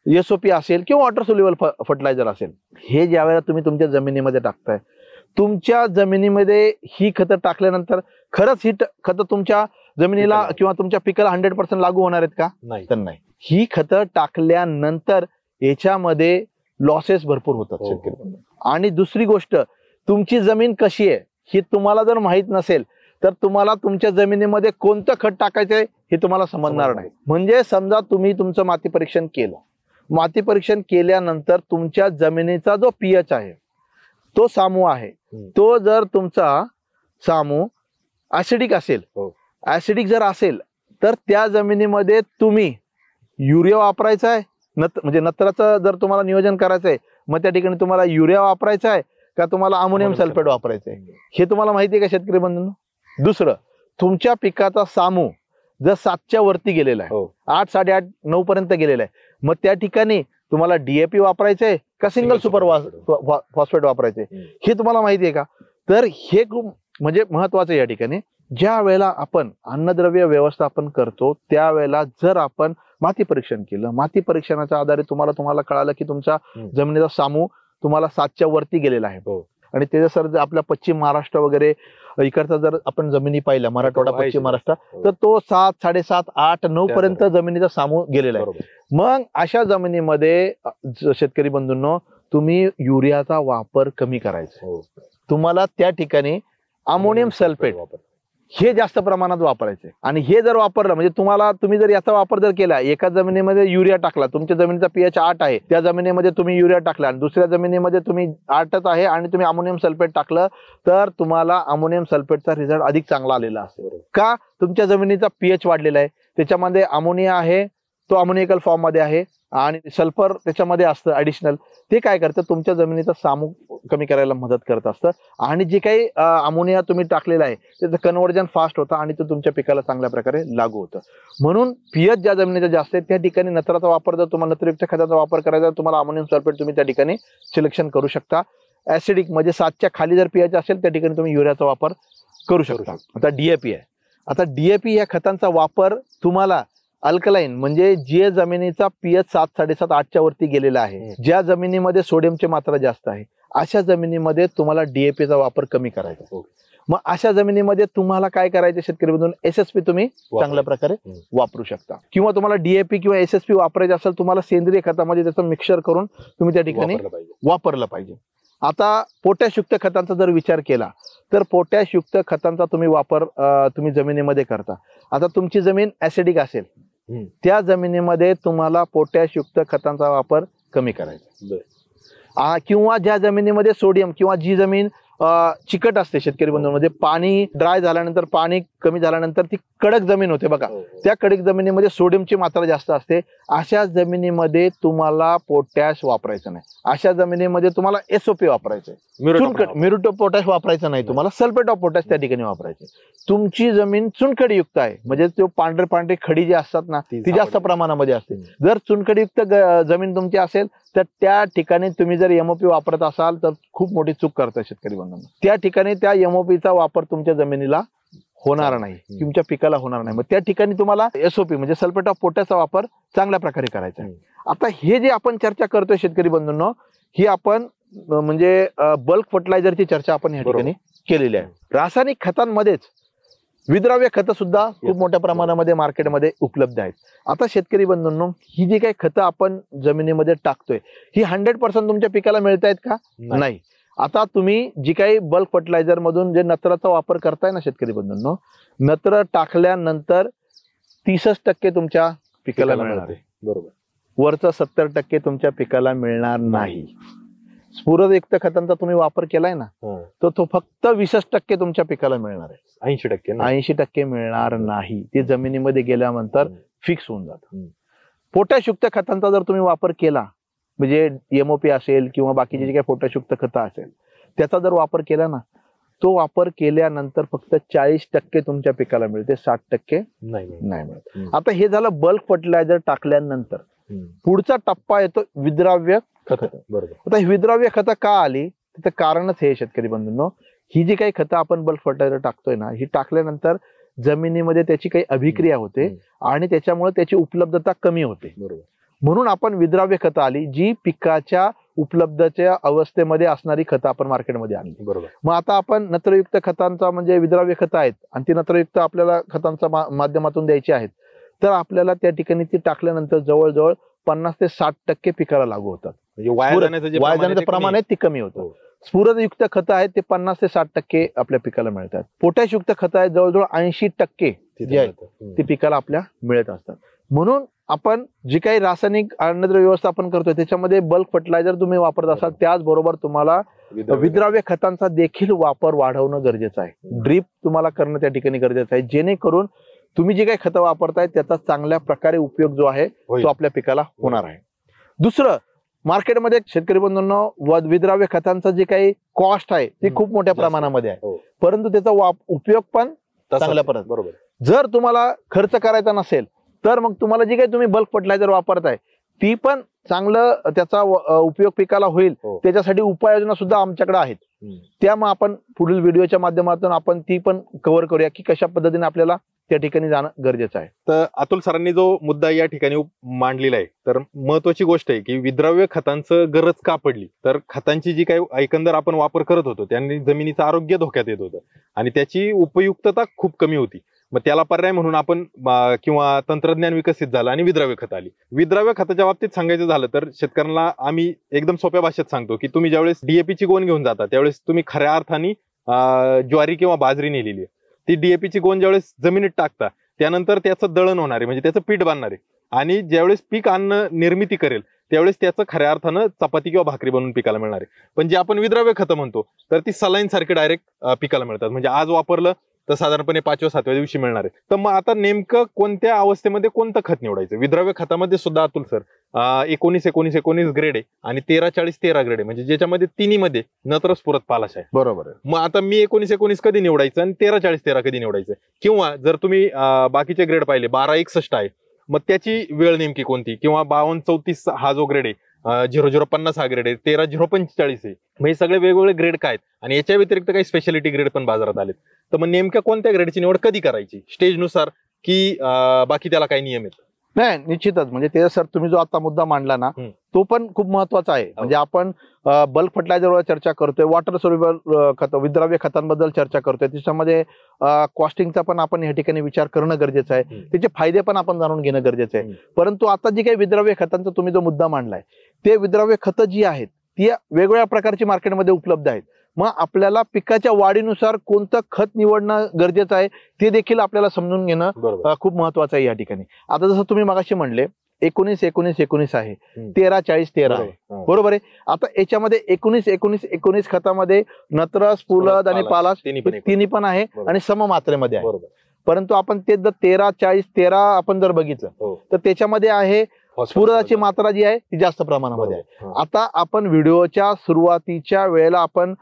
SOP असेल किंवा वॉटर सोल्युबल फर्टिलायझर असेल, हे ज्या वेळेला तुम्ही तुमच्या जमिनीमध्ये टाकताय, तुमच्या जमिनीमध्ये ही खतं टाकल्यानंतर खरंच ही खतं तुमच्या जमिनीला किंवा तुमच्या पिकाला 100% लागू होणार आहेत का? तर नाही. ही खतं टाकल्यानंतर याच्यामध्ये लॉसेस भरपूर होतात शेतकरी. आणि दुसरी गोष्ट, तुमची जमीन कशी आहे ही तुम्हाला जर माहित नसेल तर तुम्हाला तुमच्या जमिनीमध्ये कोणतं खत टाकायचंय हे तुम्हाला समजणार नाही. म्हणजे समजा तुम्ही तुमचं माती परीक्षण केलं, माती परीक्षण केल्यानंतर तुमच्या जमिनीचा जो pH आहे, तो सामू आहे, तो जर तुमचा सामू ऍसिडिक असेल, ऍसिडिक जर असेल तर त्या जमिनीमध्ये तुम्ही युरिया वापरायचा आहे, म्हणजे नत्राचं जर तुम्हाला नियोजन करायचं आहे, मग त्या ठिकाणी तुम्हाला युरिया वापरायचा आहे का तुम्हाला अमोनियम सल्फेट वापरायचं आहे, हे तुम्हाला माहिती आहे का शेतकरी बंधूंनो? दुसरं, तुमच्या पिकाचा सामू जर 7च्या वरती गेलेला आहे, 8, 8.5, 9 पर्यंत गेलेला आहे, मग त्या ठिकाणी तुम्हाला DAP वापरायचंय का सिंगल सुपर फॉस्फेट वापरायचंय हे तुम्हाला माहिती आहे का? तर हे खूप म्हणजे महत्वाचं आहे या ठिकाणी. ज्या वेळेला आपण अन्नद्रव्य व्यवस्थापन करतो त्यावेळेला जर आपण माती परीक्षण केलं, माती परीक्षणाच्या आधारे तुम्हाला कळालं की तुमच्या जमिनीचा सामू तुम्हाला 7च्या वरती गेलेला आहे आणि त्याच्या सर आपल्या पश्चिम महाराष्ट्र वगैरे इकडचा जर आपण जमिनी पाहिल्या, मराठवाडा पश्चिम महाराष्ट्र, तर तो 7, 7.5, 8, 9 पर्यंत जमिनीचा सामू गेलेला आहे. मग अशा जमिनीमध्ये शेतकरी बंधूंनो, तुम्ही युरियाचा वापर कमी करायचा. तुम्हाला त्या ठिकाणी अमोनियम सल्फेट हे जास्त प्रमाणात वापरायचे. आणि हे जर वापरलं म्हणजे तुम्ही जर याचा वापर जर केला, एका जमिनीमध्ये युरिया टाकला, तुमच्या जमिनीचा pH 8 आहे, त्या जमिनीमध्ये तुम्ही युरिया टाकला आणि दुसऱ्या जमिनीमध्ये तुम्ही 8च आहे आणि तुम्ही अमोनियम सल्फेट टाकलं, तर तुम्हाला अमोनियम सल्फेटचा रिझल्ट अधिक चांगला आलेला असेल. का? तुमच्या जमिनीचा pH वाढलेला आहे, त्याच्यामध्ये अमोनिया आहे, तो अमोनिकल फॉर्म मध्ये आहे आणि सल्फर त्याच्यामध्ये असतं ऍडिशनल. ते काय करतं, तुमच्या जमिनीचा सामू कमी करायला मदत करत असतं आणि जे काही अमोनिया तुम्ही टाकलेला आहे त्याचं कन्व्हर्जन फास्ट होतं आणि ते तुमच्या पिकाला चांगल्या प्रकारे लागू होतं. म्हणून pH ज्या जमिनीचा जास्त आहे त्या ठिकाणी नत्राचा वापर, जर तुम्हाला नत्रयुक्त खताचा वापर करायचा, तुम्हाला अमोनियम सल्फेट तुम्ही त्या ठिकाणी सिलेक्शन करू शकता. ऍसिडिक म्हणजे 7च्या खाली जर pH असेल त्या ठिकाणी तुम्ही युरियाचा वापर करू शकता. आता DAP आहे. आता DAP या खतांचा वापर तुम्हाला अल्कलाईन म्हणजे जे जमिनीचा पीएच 7-7.5 8च्या वरती गेलेला आहे, ज्या जमिनीमध्ये सोडियमची मात्रा जास्त आहे, अशा जमिनीमध्ये तुम्हाला डीएपीचा वापर कमी करायचा. मग अशा जमिनीमध्ये तुम्हाला काय करायचं शेतकरी बंधूंनो, एसएसपी तुम्ही चांगल्या प्रकारे वापरू शकता. किंवा तुम्हाला डीएपी किंवा एसएसपी वापरायचं असेल, तुम्हाला सेंद्रिय खतामध्ये त्याचं मिक्सर करून तुम्ही त्या ठिकाणी वापरलं पाहिजे. आता पोटॅशयुक्त खतांचा जर विचार केला तर पोटॅशयुक्त खतांचा तुम्ही वापर तुम्ही जमिनीमध्ये करता. आता तुमची जमीन ऍसिडिक असेल, त्या जमिनीमध्ये तुम्हाला पोटॅशयुक्त खतांचा वापर कमी करायचा. किंवा ज्या जमिनीमध्ये सोडियम किंवा जी जमीन चिकट असते शेतकरी बंधूंमध्ये, पाणी ड्राय झाल्यानंतर, पाणी कमी झाल्यानंतर ती कडक जमीन होते बघा, त्या कडक जमिनीमध्ये सोडियमची मात्रा जास्त असते. अशा जमिनीमध्ये तुम्हाला पोटॅश वापरायचं नाही. अशा जमिनीमध्ये तुम्हाला एसओपी वापरायचं, म्युरेट ऑफ पोटॅश वापरायचं नाही, तुम्हाला सल्फेट ऑफ पोटॅश त्या ठिकाणी वापरायचे. तुमची जमीन चुनखडीयुक्त आहे, म्हणजे तो पांढरे खडी जी असतात ना, ती जास्त प्रमाणामध्ये असते. जर चुनखडीयुक्त जमीन तुमची असेल तर त्या ठिकाणी तुम्ही जर एमओपी वापरत असाल तर खूप मोठी चूक करता शेतकरी बंधूंनो. त्या ठिकाणी त्या एमओपीचा वापर तुमच्या जमिनीला होणार नाही, तुमच्या पिकाला होणार नाही. मग त्या ठिकाणी तुम्हाला एसओपी म्हणजे सल्फेट ऑफ पोटॅशचा वापर चांगल्या प्रकारे करायचा आहे. आता हे जे आपण चर्चा करतोय शेतकरी बंधूंनो, ही आपण म्हणजे बल्क फर्टिलायझरची चर्चा आपण या ठिकाणी केलेली आहे. रासायनिक खतांमध्येच विद्राव्य खतं सुद्धा खूप मोठ्या प्रमाणामध्ये मार्केटमध्ये उपलब्ध आहेत. आता शेतकरी बंधूंनो, ही जी काही खतं आपण जमिनीमध्ये टाकतोय ही 100% तुमच्या पिकाला मिळत आहेत का? नाही. आता तुम्ही जी काही बल्क फर्टिलायझर मधून जे नत्राचा वापर करताय ना शेतकरी बंधूंनो, नत्र टाकल्यानंतर 30% तुमच्या पिकाला मिळणार आहे, बरोबर. वरचं 70% तुमच्या पिकाला मिळणार नाही. स्फुरदयुक्त खतांचा तुम्ही वापर केलाय ना, तर तो फक्त 20% तुमच्या पिकाला मिळणार आहे. 80% मिळणार नाही. ते जमिनीमध्ये गेल्यानंतर फिक्स होऊन जातं. पोटॅशयुक्त खतांचा जर तुम्ही वापर केला, म्हणजे एमओपी असेल किंवा बाकीची जी काही पोटॅशयुक्त खतं असेल, त्याचा जर वापर केला ना, तो वापर केल्यानंतर फक्त 40% तुमच्या पिकाला मिळते, 60% नाही मिळत. आता हे झालं बल्क फर्टिलायझर टाकल्यानंतर. पुढचा टप्पा येतो विद्राव्य खत. बरोबर. आता ही विद्राव्य खतं का आली, त्याचं कारणच हे शेतकरी बंधूंनो, ही जी काही खतं आपण बल्क फर्टिलायझर टाकतोय ना, ही टाकल्यानंतर जमिनीमध्ये त्याची काही अभिक्रिया होते आणि त्याच्यामुळे त्याची उपलब्धता कमी होते. बरोबर. म्हणून आपण विद्राव्य खतं आली, जी पिकाच्या उपलब्धतेच्या अवस्थेमध्ये असणारी खतं आपण मार्केटमध्ये आणली. बरोबर. मग आता आपण नत्रयुक्त खतांचा म्हणजे विद्राव्य खतं आहेत आणि ती नत्रयुक्त आपल्याला खतांच्या माध्यमातून द्यायची आहेत, तर आपल्याला त्या ठिकाणी ती टाकल्यानंतर जवळजवळ 50 ते 60% पिकाला लागू होतात. म्हणजे वाया जाण्याचं प्रमाण आहे ते कमी होतं. स्फुरदयुक्त खतं आहेत ते 50 ते 60% आपल्या पिकाला मिळतात. पोटॅशयुक्त खतं आहेत जवळजवळ 80% जे आहेत ते पिकाला आपल्या मिळत असतात. म्हणून आपण जी काही रासायनिक अन्नद्रव्य व्यवस्थापन करतोय त्याच्यामध्ये बल्क फर्टिलायझर तुम्ही वापरत असाल, त्याचबरोबर तुम्हाला विद्राव्य खतांचा देखील वापर वाढवणं गरजेचं आहे. ड्रीप तुम्हाला करणं त्या ठिकाणी गरजेचं आहे, जेणेकरून तुम्ही जे काही खतं वापरताय त्याचा चांगल्या प्रकारे उपयोग जो आहे तो आपल्या पिकाला होणार आहे. दुसरं, मार्केटमध्ये शेतकरी बंधूंनो, विद्राव्य खतांचं जे काही कॉस्ट आहे ते खूप मोठ्या प्रमाणामध्ये आहे, परंतु त्याचा उपयोग पण चांगल्या परत. बरोबर. जर तुम्हाला खर्च करायचा नसेल तर मग तुम्हाला जी काही तुम्ही बल्क फर्टिलायझर वापरताय ती पण चांगलं त्याचा उपयोग पिकाला होईल, त्याच्यासाठी उपाययोजना सुद्धा आमच्याकडे आहेत. त्या मग आपण पुढील व्हिडिओच्या माध्यमातून आपण ती पण कव्हर करूया की कशा पद्धतीने आपल्याला त्या ठिकाणी जाणं गरजेचं आहे. तर अतुल सरांनी जो मुद्दा या ठिकाणी मांडलेला आहे, तर महत्वाची गोष्ट आहे की विद्राव्य खतांचं गरज का पडली, तर खतांची जी काही एकंदर आपण वापर करत होतो त्यांनी जमिनीचं आरोग्य धोक्यात येत होतं आणि त्याची उपयुक्तता खूप कमी होती. मग त्याला पर्याय म्हणून आपण किंवा तंत्रज्ञान विकसित झालं आणि विद्राव्य खत आली. विद्राव्य खताच्या बाबतीत सांगायचं झालं तर शेतकऱ्यांना आम्ही एकदम सोप्या भाषेत सांगतो की तुम्ही ज्यावेळेस डीएपीची गोण घेऊन जाता त्यावेळेस तुम्ही खऱ्या अर्थाने ज्वारी किंवा बाजरी नेलेली आहे, ती डीएपीची गोण ज्यावेळेस जमिनीत टाकता त्यानंतर त्याचं दळण होणार आहे, म्हणजे त्याचं पीठ बांधणार आहे आणि ज्यावेळेस पीक अन्न निर्मिती करेल त्यावेळेस त्याचं खऱ्या अर्थानं चपाती किंवा भाकरी बनवून पिकाला मिळणार आहे. पण जे आपण विद्राव्य खतं म्हणतो तर ती सलाईन सारखे डायरेक्ट पिकाला मिळतात, म्हणजे आज वापरलं तर साधारणपणे 5व्या-7व्या दिवशी मिळणार आहे. तर मग आता नेमकं कोणत्या अवस्थेमध्ये कोणतं खत निवडायचं? विद्राव्य खतामध्ये सुद्धा अतुल सर 19-19-19 ग्रेड आहे आणि 13-40-13 ग्रेड आहे, म्हणजे ज्याच्यामध्ये तिन्हीमध्ये नत्र स्फुरद पालाश आहे. बरोबर आहे. मग आता मी 19-19 कधी निवडायचं आणि 13-40-13 कधी निवडायचं? किंवा जर तुम्ही बाकीचे ग्रेड पाहिले 12-61 आहे, मग त्याची वेळ नेमकी कोणती? किंवा 52-34 हा जो ग्रेड आहे, 0050 हा ग्रेड आहे, 13-045 आहे. मग हे सगळे वेगवेगळे ग्रेड काय आहेत आणि याच्या व्यतिरिक्त काही स्पेशालिटी ग्रेड पण बाजारात आलेत. तर मग नेमक्या कोणत्या ग्रेडची निवड कधी करायची, स्टेजनुसार की बाकी त्याला काही नियम आहेत? नाही, निश्चितच. म्हणजे ते सर तुम्ही जो आता मुद्दा मांडला ना, तो पण खूप महत्वाचा आहे. म्हणजे आपण बल्क फर्टिलायझरवर चर्चा करतोय, वॉटर सोल्युबल खत, विद्राव्य खतांबद्दल चर्चा करतोय, त्याच्यामध्ये कॉस्टिंगचा पण आपण या ठिकाणी विचार करणं गरजेचं आहे, त्याचे फायदे पण आपण जाणून घेणं गरजेचं आहे. परंतु आता जी काही विद्राव्य खतांचा तुम्ही जो मुद्दा मांडलाय, ते विद्राव्य खतं जी आहेत ती वेगवेगळ्या प्रकारची मार्केटमध्ये उपलब्ध आहेत. मग आपल्याला पिकाच्या वाढीनुसार कोणतं खत निवडणं गरजेचं आहे ते देखील आपल्याला समजून घेणं खूप महत्वाचं आहे या ठिकाणी. आता जसं तुम्ही मगाशी म्हणले 19-19-19 आहे, 13-40-13 आहे, बरोबर आहे. आता याच्यामध्ये 19-19-19 खतामध्ये नत्र, स्फुरद आणि पालाश तिन्ही पण आहे आणि सम मात्रेमध्ये आहे. परंतु आपण ते जर 13-40-13 आपण जर बघितलं तर त्याच्यामध्ये आहे स्फुरदाची मात्रा जी आहे ती जास्त प्रमाणामध्ये आहे. आता आपण व्हिडिओच्या सुरुवातीच्या वेळेला आपण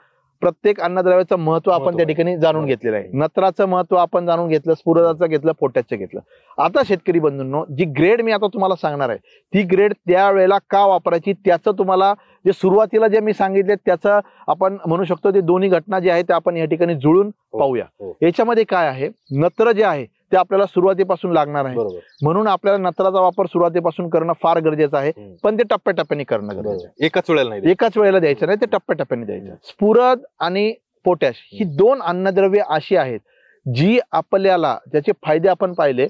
प्रत्येक अन्नद्रव्याचं महत्व आपण त्या ठिकाणी जाणून घेतलेलं आहे. नत्राचं महत्व आपण जाणून घेतलं, स्फुरदाचं घेतलं, पोटॅशचं घेतलं. आता शेतकरी बंधूंनो, जी ग्रेड मी आता तुम्हाला सांगणार आहे ती ग्रेड त्या वेळेला का वापरायची त्याचं तुम्हाला जे सुरुवातीला जे मी सांगितले त्याचं आपण म्हणू शकतो ते दोन्ही घटना जे आहेत त्या आपण या ठिकाणी जुळून पाहूया. याच्यामध्ये काय आहे, नत्र जे आहे ते आपल्याला सुरुवातीपासून लागणार आहे, म्हणून आपल्याला नत्राचा वापर सुरुवातीपासून करणं फार गरजेचं आहे. पण ते टप्प्याटप्प्याने करणं गरजेचं आहे. एकाच वेळेला द्यायचं नाही, ते टप्प्याटप्प्याने द्यायचं. स्फुरद आणि पोटॅश ही दोन अन्नद्रव्ये अशी आहेत जी आपल्याला ज्याचे फायदे आपण पाहिले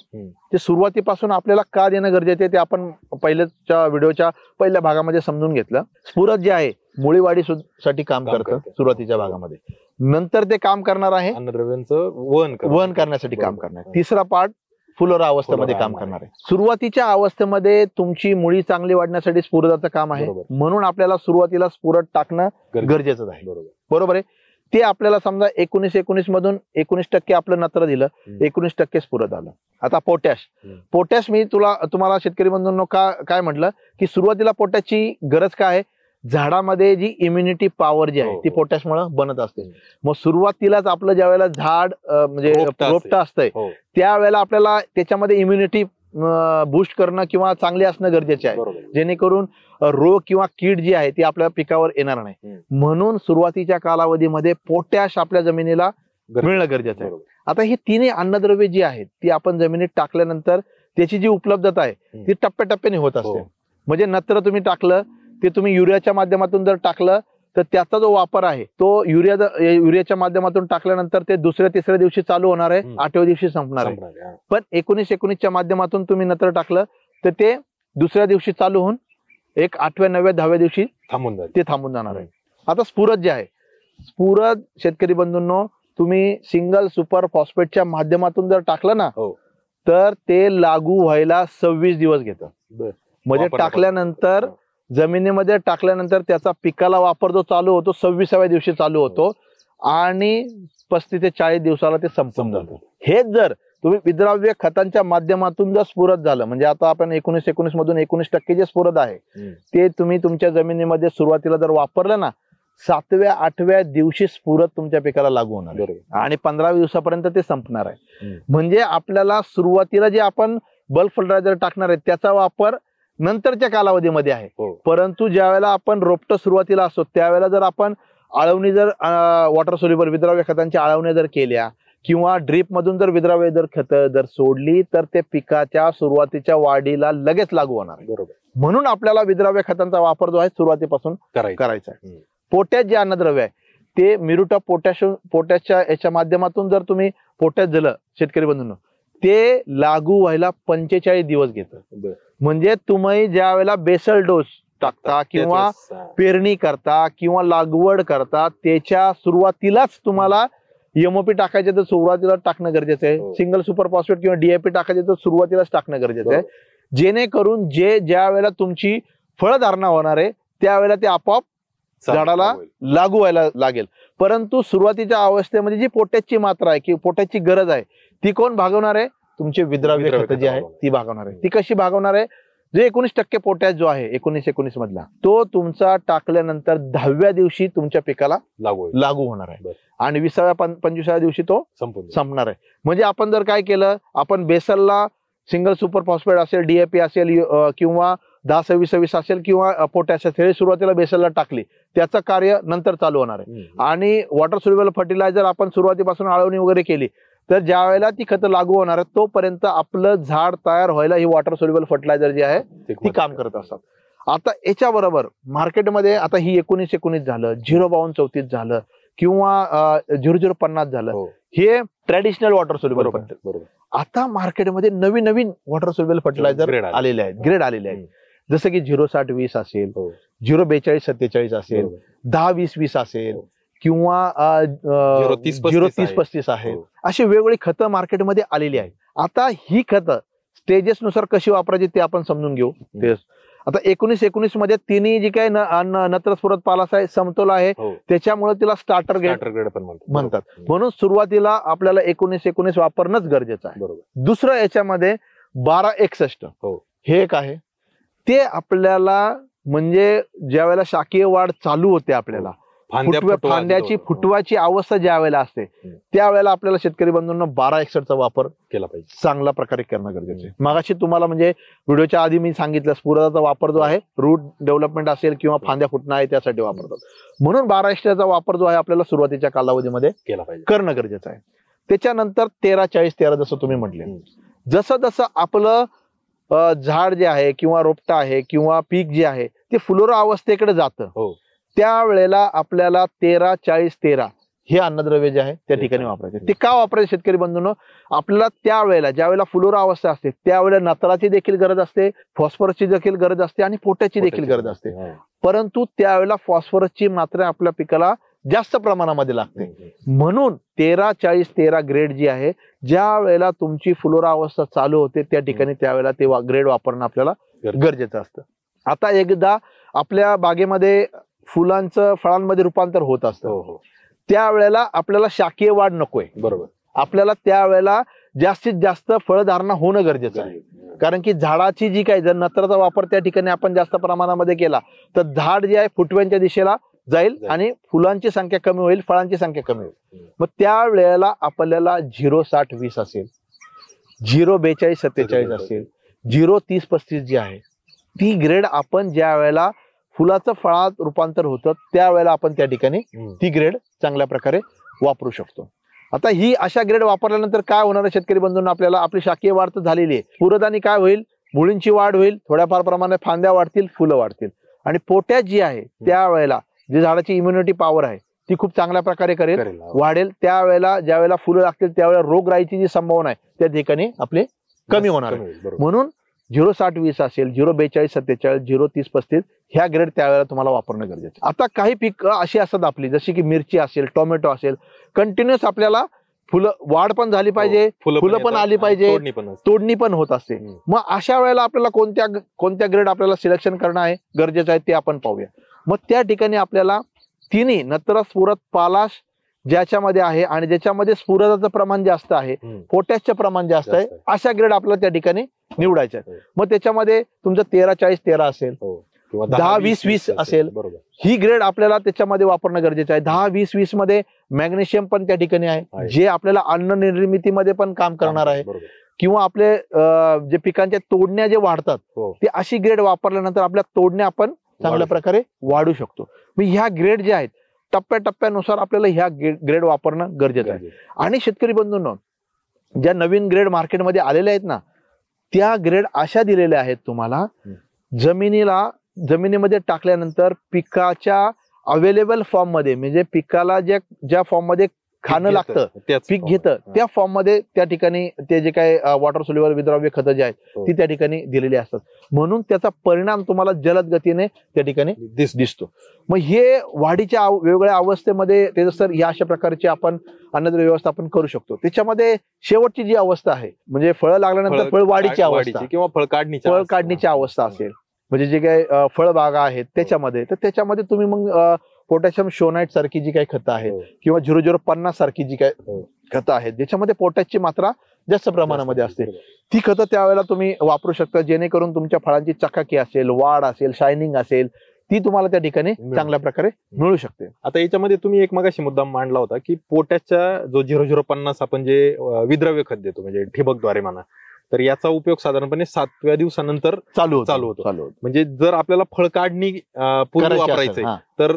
ते सुरुवातीपासून आपल्याला का देणं गरजेचं आहे ते आपण पहिल्याच्या व्हिडिओच्या पहिल्या भागामध्ये समजून घेतलं. स्फुरद जे आहे मुळी वाढीसाठी काम करतं सुरुवातीच्या भागामध्ये, नंतर ते काम करणार आहे अन्नद्रव्यांचं वहन करण्यासाठी काम करणार. तिसरा पार्ट फुलोरा अवस्थेमध्ये काम करणार आहे. सुरुवातीच्या अवस्थेमध्ये तुमची मुळी चांगली वाढण्यासाठी स्फुरदाचं काम आहे, म्हणून आपल्याला सुरुवातीला स्फुरद टाकणं गरजेचं आहे. बरोबर आहे. ते आपल्याला समजा 19-19 मधून 19% आपलं नत्र दिलं, 19% स्फुरद आलं. आता पोटॅश मी तुम्हाला शेतकरी बंधूंनो काय म्हटलं की सुरुवातीला पोटॅशची गरज काय आहे, झाडामध्ये जी इम्युनिटी पॉवर जी आहे ती पोटॅशमुळे बनत असते. मग सुरुवातीलाच आपलं ज्या वेळेला झाड म्हणजे रोपटं असतंय त्यावेळेला आपल्याला त्याच्यामध्ये इम्युनिटी बूस्ट करणं किंवा चांगले असणं गरजेचे आहे, जेणेकरून रोग किंवा कीड जी आहे ती आपल्या पिकावर येणार नाही. म्हणून सुरुवातीच्या कालावधीमध्ये पोटॅश आपल्या जमिनीला मिळणं गरजेचं आहे. आता ही तिन्ही अन्नद्रव्ये जी आहेत ती आपण जमिनीत टाकल्यानंतर त्याची जी उपलब्धता आहे ती टप्प्याटप्प्याने होत असते. म्हणजे नत्र तुम्ही टाकलं ते तुम्ही युरियाच्या माध्यमातून जर टाकलं तर त्याचा जो वापर आहे तो युरियाच्या माध्यमातून टाकल्यानंतर ते दुसऱ्या तिसऱ्या दिवशी चालू होणार आहे, 8व्या दिवशी संपणार आहे. पण 19-19च्या माध्यमातून तुम्ही नत्र टाकलं तर ते दुसऱ्या दिवशी चालू होऊन एक 8व्या 9व्या 10व्या दिवशी थांबून जाणार आहे. आता स्फुरद जे आहे, स्फुरद शेतकरी बंधूंनो तुम्ही सिंगल सुपर फॉस्फेटच्या माध्यमातून जर टाकलं ना तर ते लागू व्हायला 26 दिवस घेतं. म्हणजे टाकल्यानंतर जमिनीमध्ये टाकल्यानंतर त्याचा पिकाला वापर जो चालू होतो 26व्या दिवशी चालू होतो आणि 35 ते 40 दिवसाला ते संपून जातं. हेच जर तुम्ही विद्राव्य खतांच्या माध्यमातून जर स्फुरद झालं, म्हणजे आता आपण 19-19 मधून 19% जे स्फुरद आहे ते तुम्ही तुमच्या जमिनीमध्ये सुरुवातीला जर वापरलं ना 7व्या 8व्या दिवशी स्फुरद तुमच्या पिकाला लागू होणार आहे आणि 15 दिवसापर्यंत ते संपणार आहे. म्हणजे आपल्याला सुरुवातीला जे आपण बल्क फर्टिलायझर टाकणार आहे त्याचा वापर नंतरच्या कालावधीमध्ये आहे. परंतु ज्या वेळेला आपण रोपटं सुरुवातीला असतो त्यावेळेला जर आपण आळवणी जर वॉटर सोल्युबल विद्राव्य खतांची आळवण्या जर केल्या किंवा ड्रीप मधून जर विद्राव्य खत जर सोडली तर ते पिकाच्या सुरुवातीच्या वाढीला लगेच लागू होणार आहे. म्हणून आपल्याला विद्राव्य खतांचा वापर जो आहे सुरुवातीपासून करायचा आहे. पोटॅश जे अन्नद्रव्य आहे ते मिरुटा पोटॅशच्या याच्या माध्यमातून जर तुम्ही पोटॅश दिलं शेतकरी बंधूंनो ते लागू व्हायला 45 दिवस घेतं. म्हणजे तुम्ही ज्या वेळेला बेसल डोस टाकता किंवा पेरणी करता किंवा लागवड करता त्याच्या सुरुवातीलाच तुम्हाला एमओपी टाकायचे तर सुरुवातीला टाकणं गरजेचं आहे. सिंगल सुपर फॉस्फेट किंवा डीएपी टाकायचे तर सुरुवातीलाच टाकणं गरजेचं आहे, जेणेकरून ज्या वेळेला तुमची फळधारणा होणार आहे त्यावेळेला ते आपोआप झाडाला लागू व्हायला लागेल. परंतु सुरुवातीच्या अवस्थेमध्ये जी पोटॅशची मात्रा आहे किंवा पोटॅशची गरज आहे ती कोण भागवणार आहे, तुमचे विद्राव्य खत जी आहे ती भागवणार आहे. ती कशी भागवणार आहे, जे 19% पोटॅश जो आहे 19-19 मधला तो तुमचा टाकल्यानंतर 10व्या दिवशी तुमच्या पिकाला लागू होणार आहे आणि 20व्या 25व्या दिवशी तो संपणार आहे. म्हणजे आपण जर काय केलं, आपण बेसलला सिंगल सुपर फॉस्फेट असेल, डीएपी असेल किंवा 10-26-26 असेल किंवा पोटॅश असेल सुरुवातीला बेसलला टाकली त्याचं कार्य नंतर चालू होणार आहे. आणि वॉटर सोल्युबल फर्टिलायझर आपण सुरुवातीपासून आळवणी वगैरे केली तर ज्या वेळेला ती खतं लागू होणार आहे तोपर्यंत आपलं झाड तयार व्हायला ही वॉटर सोल्युबल फर्टिलायझर जी आहे ती काम करत असतात. आता याच्या बरोबर मार्केटमध्ये आता ही 19-19 झालं, 052-34 झालं किंवा 0050 झालं, हे ट्रॅडिशनल वॉटर सोल्युबल फर्टिलायझर. आता मार्केटमध्ये नवीन नवीन वॉटर सोल्युबल फर्टिलायझर आलेले आहेत, ग्रेड आलेले आहेत. जसं की 060-20 असेल, 042-47 असेल, 10-20-20 असेल किंवा 030-35 आहे. अशी वेगवेगळी खतं मार्केटमध्ये आलेली आहेत. आता ही खतं स्टेजेस नुसार कशी वापरायची ते आपण समजून घेऊ. आता 19-19 मध्ये तिन्ही जी काही नत्र स्फुरद पालास आहे, समतोल आहे, त्याच्यामुळे तिला स्टार्टर ग्रेड पण म्हणतात. म्हणून सुरुवातीला आपल्याला 19-19 वापरणंच गरजेचं आहे. दुसरं याच्यामध्ये 12-61 हे एक आहे. ते आपल्याला म्हणजे ज्या वेळेला शाकीय वाढ चालू होते, आपल्याला फांद्याची फुटवाची अवस्था ज्या वेळेला असते त्यावेळेला आपल्याला शेतकरी बंधूंना 12-61चा वापर केला पाहिजे, चांगल्या प्रकारे करणं गरजेचं आहे. मगाशी तुम्हाला म्हणजे व्हिडिओच्या आधी मी सांगितलं स्फुरदाचा वापर जो आहे रूट डेव्हलपमेंट असेल किंवा फांद्या फुटणं आहे त्यासाठी वापरतात. म्हणून 12-61चा वापर जो आहे आपल्याला सुरुवातीच्या कालावधीमध्ये केला पाहिजे, करणं गरजेचं आहे. त्याच्यानंतर 13-40-13 जसं तुम्ही म्हटले, जसं जसं आपलं झाड जे आहे किंवा रोपटा आहे किंवा पीक जे आहे ते फुलोरा अवस्थेकडे जातं, त्यावेळेला आपल्याला 13-40-13 हे अन्नद्रव्य जे आहे त्या ठिकाणी वापरायचे. ते का वापरायचे शेतकरी बंधूंनो? आपल्याला त्यावेळेला ज्या वेळेला फुलोरा अवस्था असते त्यावेळेला नत्राची देखील गरज असते, फॉस्फरसची देखील गरज असते आणि पोटॅशची देखील गरज असते. परंतु त्यावेळेला फॉस्फरसची मात्रा आपल्या पिकाला जास्त प्रमाणामध्ये लागते. म्हणून 13-40-13 ग्रेड जी आहे, ज्या वेळेला तुमची फुलोरा अवस्था चालू होते त्या ठिकाणी त्यावेळेला ते ग्रेड वापरणं आपल्याला गरजेचं असतं. आता एकदा आपल्या बागेमध्ये फुलांचं फळांमध्ये रूपांतर होत असतं त्यावेळेला आपल्याला शाकीय वाढ नकोय. बरोबर. आपल्याला त्यावेळेला जास्तीत जास्त फळधारणा होणं गरजेचं आहे. कारण की झाडाची जी काही जर नत्राचा वापर त्या ठिकाणी आपण जास्त प्रमाणामध्ये केला तर झाड जे आहे फुटव्यांच्या दिशेला जाईल आणि फुलांची संख्या कमी होईल, फळांची संख्या कमी होईल. मग त्यावेळेला आपल्याला 060-20 असेल, 042-47 असेल, 030-35 जी आहे ती ग्रेड आपण ज्या वेळेला फुलाचं फळात रूपांतर होतं त्यावेळेला आपण त्या ठिकाणी ती ग्रेड चांगल्या प्रकारे वापरू शकतो. आता ही अशा ग्रेड वापरल्यानंतर काय होणार आहे शेतकरी बंधूंना? आपल्याला आपली शाकीय वाढ तर झालेली आहे, पुरदानी काय होईल, मुळींची वाढ होईल, थोड्याफार प्रमाणात फांद्या वाढतील, फुलं वाढतील आणि पोटॅश जी आहे त्यावेळेला जी झाडाची इम्युनिटी पॉवर आहे ती खूप चांगल्या प्रकारे वाढेल. त्यावेळेला ज्या वेळेला फुलं लागतील त्यावेळेला रोगराईची जी संभावना आहे त्या ठिकाणी आपली कमी होणार आहे. म्हणून 060-20 असेल, 042-47, 030-35 ह्या ग्रेड त्यावेळेला तुम्हाला वापरणं गरजेचं. आता काही पीक अशी असतात आपली, जशी की मिरची असेल, टोमॅटो असेल, कंटिन्युअस आपल्याला फुलं वाढ पण झाली पाहिजे, फुलं पण आली पाहिजे, तोडणी पण होत असते. मग अशा वेळेला आपल्याला कोणत्या ग्रेड आपल्याला सिलेक्शन करणं आहे गरजेचं आहे ते आपण पाहूया. मग त्या ठिकाणी आपल्याला तिन्ही नत्र स्फुरद पालाश ज्याच्यामध्ये आहे आणि ज्याच्यामध्ये स्फुरदाचं प्रमाण जास्त आहे, पोटॅशचं प्रमाण जास्त आहे, अशा ग्रेड आपल्याला त्या ठिकाणी निवडायच्या. मग त्याच्यामध्ये तुमचं 13-40-13 असेल, 10-20-20 असेल, ही ग्रेड आपल्याला त्याच्यामध्ये वापरणं गरजेचं आहे. 10-20-20 मध्ये मॅग्नेशियम पण त्या ठिकाणी आहे जे आपल्याला अन्न निर्मितीमध्ये पण काम करणार आहे किंवा आपले जे पिकांच्या तोडण्या जे वाढतात ते अशी ग्रेड वापरल्यानंतर आपल्या तोडण्या आपण चांगल्या प्रकारे वाढू शकतो. मग ह्या ग्रेड जे आहेत टप्प्याटप्प्यानुसार आपल्याला ह्या ग्रेड वापरणं गरजेचं आहे. आणि शेतकरी बंधूंनो, ज्या नवीन ग्रेड मार्केटमध्ये आलेल्या आहेत ना त्या ग्रेड अशा दिलेल्या आहेत तुम्हाला, जमिनीमध्ये टाकल्यानंतर पिकाच्या अवेलेबल फॉर्म मध्ये, म्हणजे पिकाला ज्या फॉर्म मध्ये खाणं लागतं, पीक घेतं त्या फॉर्म मध्ये त्या ठिकाणी ते जे काही वॉटर सोल्युबल विद्राव्य खतं जे आहेत ती त्या ठिकाणी दिलेली असतात. म्हणून त्याचा परिणाम तुम्हाला जलद गतीने त्या ठिकाणी दिसतो. मग हे वाढीच्या वेगवेगळ्या अवस्थेमध्ये त्याचं या अशा प्रकारचे आपण अन्नद्रव्य व्यवस्थापन करू शकतो. त्याच्यामध्ये शेवटची जी अवस्था आहे म्हणजे फळं लागल्यानंतर फळ वाढीची अवस्था किंवा फळ काढणीची अवस्था असेल, म्हणजे जे काही फळबागा आहेत त्याच्यामध्ये तुम्ही मग पोटॅशियम शोनाइट सारखी जी काही खतं आहेत किंवा 0050 सारखी जी काही खतं आहेत ज्याच्यामध्ये पोटॅशची मात्रा जास्त प्रमाणामध्ये असते, ती खतं त्यावेळेला तुम्ही वापरू शकता, जेणेकरून तुमच्या फळांची चकाकी असेल, वाढ असेल, शायनिंग असेल, ती तुम्हाला त्या ठिकाणी चांगल्या प्रकारे मिळू शकते. आता याच्यामध्ये तुम्ही एक मगाशी मुद्दा मांडला होता की पोटॅशच्या जो 0050 आपण जे विद्राव्य खत देतो म्हणजे ठिबकद्वारे म्हणा, तर याचा उपयोग साधारणपणे 7व्या दिवसानंतर चालू होतो. म्हणजे जर आपल्याला फळ काढणी पूर्वी वापरायचंय तर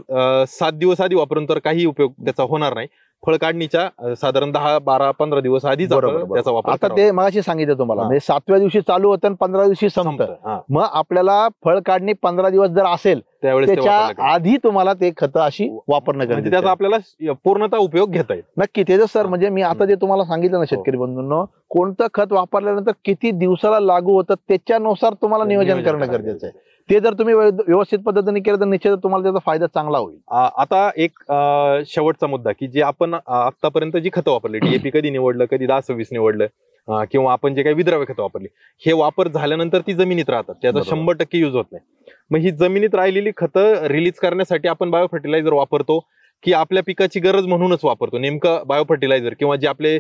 7 दिवस आधी वापरून तर काही उपयोग त्याचा होणार नाही. फळ काढणीच्या साधारण 10, 12, 15 दिवस आधीच त्याचा वापर आता ते मगाशी सांगितलं तुम्हाला, म्हणजे 7व्या दिवशी चालू होतं आणि 15 दिवशी संपतं. मग आपल्याला फळ काढणी 15 दिवस जर असेल त्याच्या आधी तुम्हाला ते खतं अशी वापरणं गरजेचं, त्याचा आपल्याला पूर्णतः उपयोग घेता येईल. नक्की तेच सर. म्हणजे मी आता जे तुम्हाला सांगितलं ना शेतकरी बंधूंनो, कोणतं खत वापरल्यानंतर किती दिवसाला लागू होतं त्याच्यानुसार तुम्हाला नियोजन करणं गरजेचं आहे. ते जर तुम्ही व्यवस्थित पद्धतीने केलं तर निश्चित तुम्हाला त्याचा फायदा चांगला होईल. आता एक शेवटचा मुद्दा, की जे आपण आतापर्यंत जी खतं वापरली, DAP कधी निवडलं, कधी 10-26 निवडलं, किंवा आपण जे काही विद्राव्य खतं वापरली, हे वापर झाल्यानंतर ती जमिनीत राहतात, त्याचा 100% युज होत नाही. मग ही जमिनीत राहिलेली खतं रिलीज करण्यासाठी आपण बायो फर्टिलायझर वापरतो की आपल्या पिकाची गरज म्हणूनच वापरतो? नेमकं बायो फर्टिलायझर किंवा जे आपले